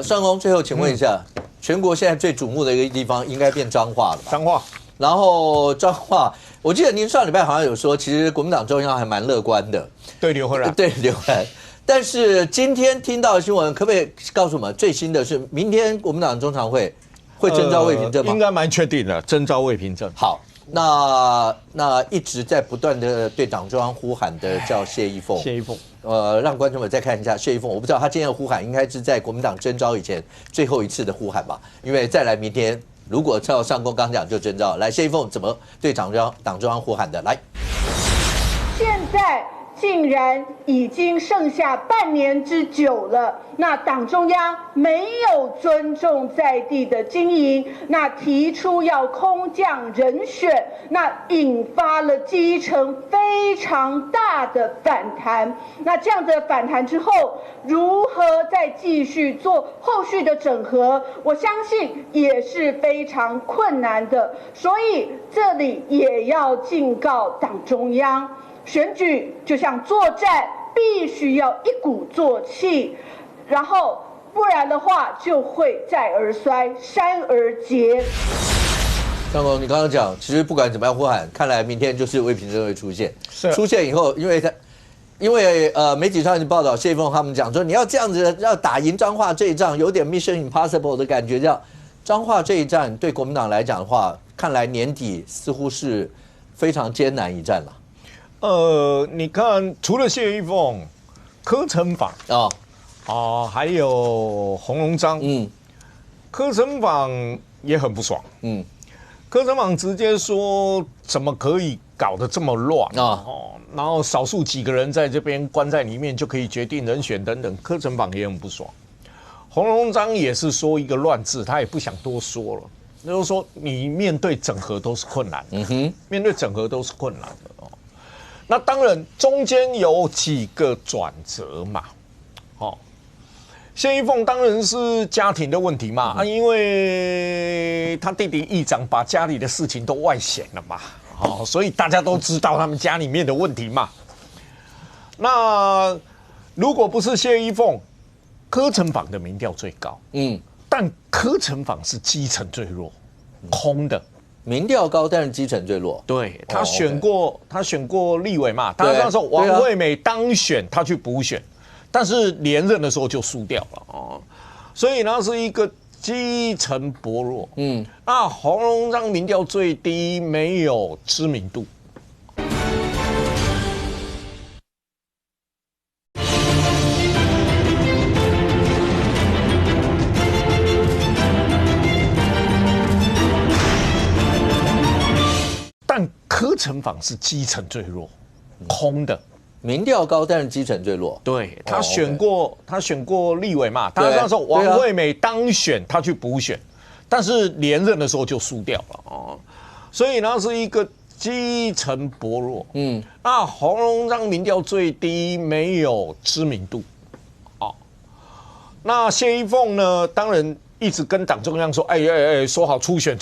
尚公，最后请问一下，全国现在最瞩目的一个地方应该变彰化了吧？彰化，然后彰化，我记得您上礼拜好像有说，其实国民党中央还蛮乐观的，对刘慧兰，对刘慧兰。但是今天听到的新闻，可不可以告诉我们最新的是，明天国民党中常会征召魏平正吗？应该蛮确定的，征召魏平正。好，那一直在不断的对党中央呼喊的叫谢逸凤。谢逸凤，让观众们再看一下谢逸凤。我不知道他今天的呼喊应该是在国民党征召以前最后一次的呼喊吧？因为再来明天，如果照上公刚讲就征召，来谢逸凤怎么对党中央呼喊的？来，现在竟然已经剩下半年之久了。那党中央没有尊重在地的经营，那提出要空降人选，那引发了基层非常大的反弹。那这样的反弹之后，如何再继续做后续的整合，我相信也是非常困难的。所以这里也要警告党中央，选举就像作战，必须要一鼓作气。然后，不然的话就会再而衰，山而竭。张总，你刚刚讲，其实不管怎么样呼喊，看来明天就是魏平珍会出现。是出现以后，因为媒体上报道，谢依凤他们讲说，你要这样子要打赢彰化这一仗，有点 Mission Impossible 的感觉。这样，彰化这一战对国民党来讲的话，看来年底似乎是非常艰难一战了。你看，除了谢依凤、柯成法还有洪荣章，柯成法也很不爽，柯成法直接说怎么可以搞得这么乱然后少数几个人在这边关在里面就可以决定人选等等，柯成法也很不爽。洪荣章也是说一个乱字，他也不想多说了，就是说你面对整合都是困难的，面对整合都是困难的那当然中间有几个转折嘛，谢依凤当然是家庭的问题嘛，因为他弟弟议长把家里的事情都外显了嘛，所以大家都知道他们家里面的问题嘛。那如果不是谢依凤，柯成法的民调最高，但柯成法是基层最弱，空的。民调高，但是基层最弱。对，他选过立委嘛，他那时候王惠美当选，他去补选。但是连任的时候就输掉了所以呢是一个基层薄弱。那洪荣章民调最低，没有知名度。但柯成法是基层最弱，空的。民调高，但是基层最弱。对，他选过立委嘛，他那时候王惠美当选，他去补选，但是连任的时候就输掉了所以呢是一个基层薄弱。那洪荣章民调最低，没有知名度那谢依凤呢，当然一直跟党中央说，说好初选，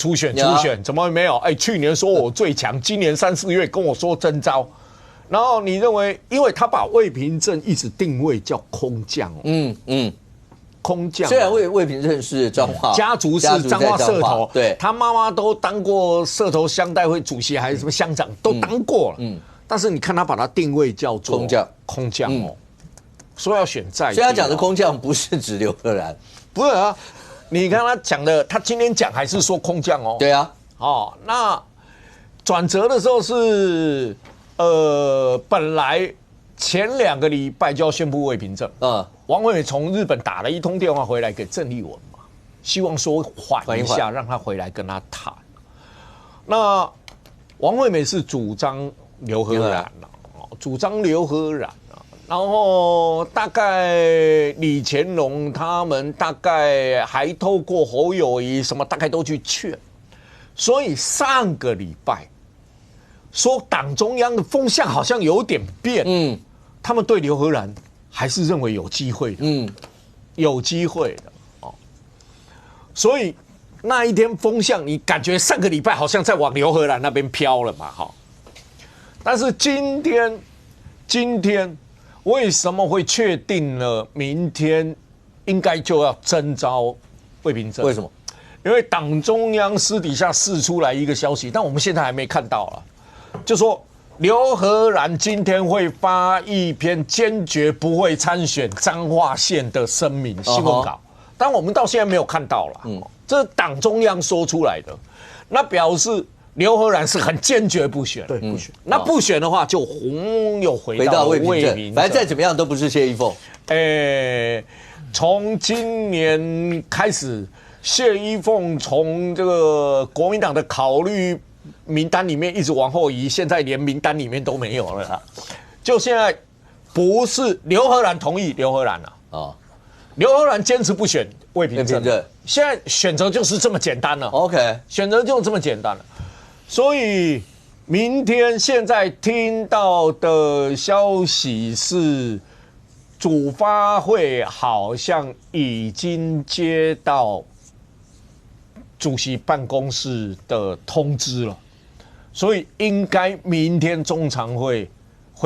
怎么会没有？去年说我最强，今年3、4月跟我说征召。然后你认为，因为他把魏平镇一直定位叫空降空降。虽然魏平镇是彰化家族是彰化社头，对，他妈妈都当过社头乡代会主席，还是什么乡长都当过了。但是你看他把他定位叫做空降说要选在地。所以他讲的空降不是指刘赫然，不是啊？你看他讲的，他今天讲还是说空降对啊，那转折的时候是。本来前2个礼拜就要宣布魏平镇，王惠美从日本打了一通电话回来给郑丽文嘛，希望说缓一下，让他回来跟他谈。那王惠美是主张刘和然然后大概李乾隆他们大概还透过侯友宜什么大概都去劝，所以上个礼拜。说党中央的风向好像有点变，他们对刘和然还是认为有机会的，有机会的所以那一天风向，你感觉上个礼拜好像在往刘和然那边飘了嘛，但是今天为什么会确定了明天应该就要征召魏平镇？为什么？因为党中央私底下释出来一个消息，但我们现在还没看到就说刘和然今天会发一篇坚决不会参选彰化县的声明新闻稿，但我们到现在没有看到了。这是党中央说出来的，那表示刘和然是很坚决不选。对，不选。那不选的话，就又回到魏平镇。反正再怎么样都不是谢依凤。从今年开始，谢依凤从这个国民党的考虑。名单里面一直往后移，现在连名单里面都没有了就现在不是刘荷兰同意刘荷兰刘荷兰坚持不选魏平正，现在选择就是这么简单了。OK， 选择就这么简单了。所以明天现在听到的消息是，主发会好像已经接到主席办公室的通知了，所以应该明天中常会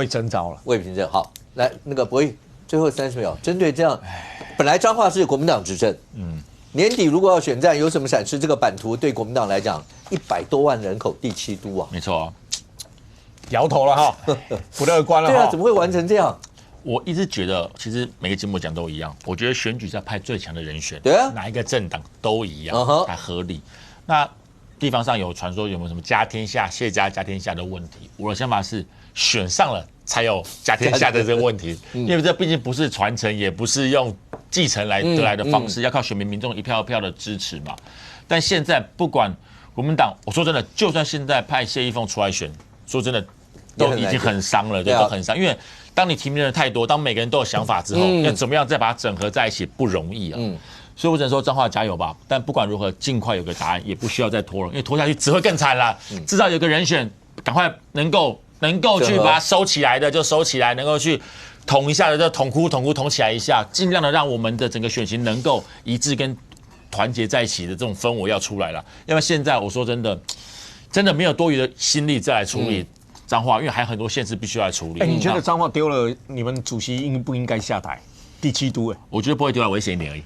征召了。魏平正，好，来那个博弈，最后30秒，针对这样，本来彰化是国民党执政，年底如果要选战，有什么闪失？这个版图对国民党来讲，100多万人口第7都啊，没错啊，摇头了哈，不乐观了哈。对啊，怎么会完成这样？我一直觉得，其实每个节目讲都一样。我觉得选举是要派最强的人选，对啊，哪一个政党都一样，才合理。那地方上有传说有没有什么家天下、谢家家天下的问题？我的想法是，选上了才有家天下的这个问题，因为这毕竟不是传承，也不是用继承来得来的方式，要靠选民民众一票一票的支持嘛。但现在不管国民党，我说真的，就算现在派谢依凤出来选，说真的都已经很伤了，对，都很伤，因为。当你提名的人太多，当每个人都有想法之后，要怎么样再把它整合在一起不容易啊。所以我只能说彰化加油吧。但不管如何，尽快有个答案，也不需要再拖了，因为拖下去只会更惨了。至少有个人选，赶快能够去把它收起来的就收起来，能够去捅一下的就捅起来一下，尽量的让我们的整个选情能够一致跟团结在一起的这种氛围要出来了。因为现在我说真的没有多余的心力再来处理。彰化，因为还有很多县市必须来处理。你觉得彰化丢了，你们主席应不应该下台？第7都我觉得不会丢了，危险一点而已。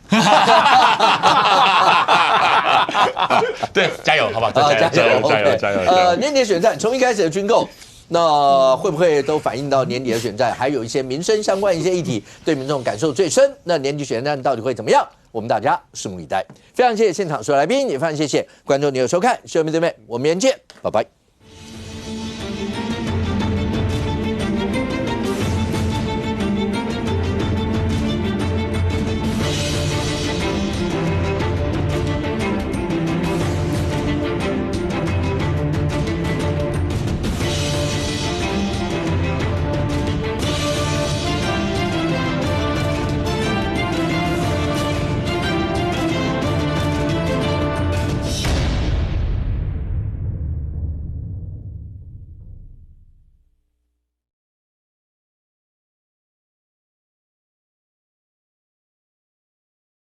对，加油，好不好？加油！年底选战从一开始的军购，那会不会都反映到年底的选战？还有一些民生相关一些议题，对民众感受最深。那年底选战到底会怎么样？我们大家拭目以待。非常谢谢现场所有来宾，也非常谢谢观众你的收看，谢谢我们这边，我们明天见，拜拜。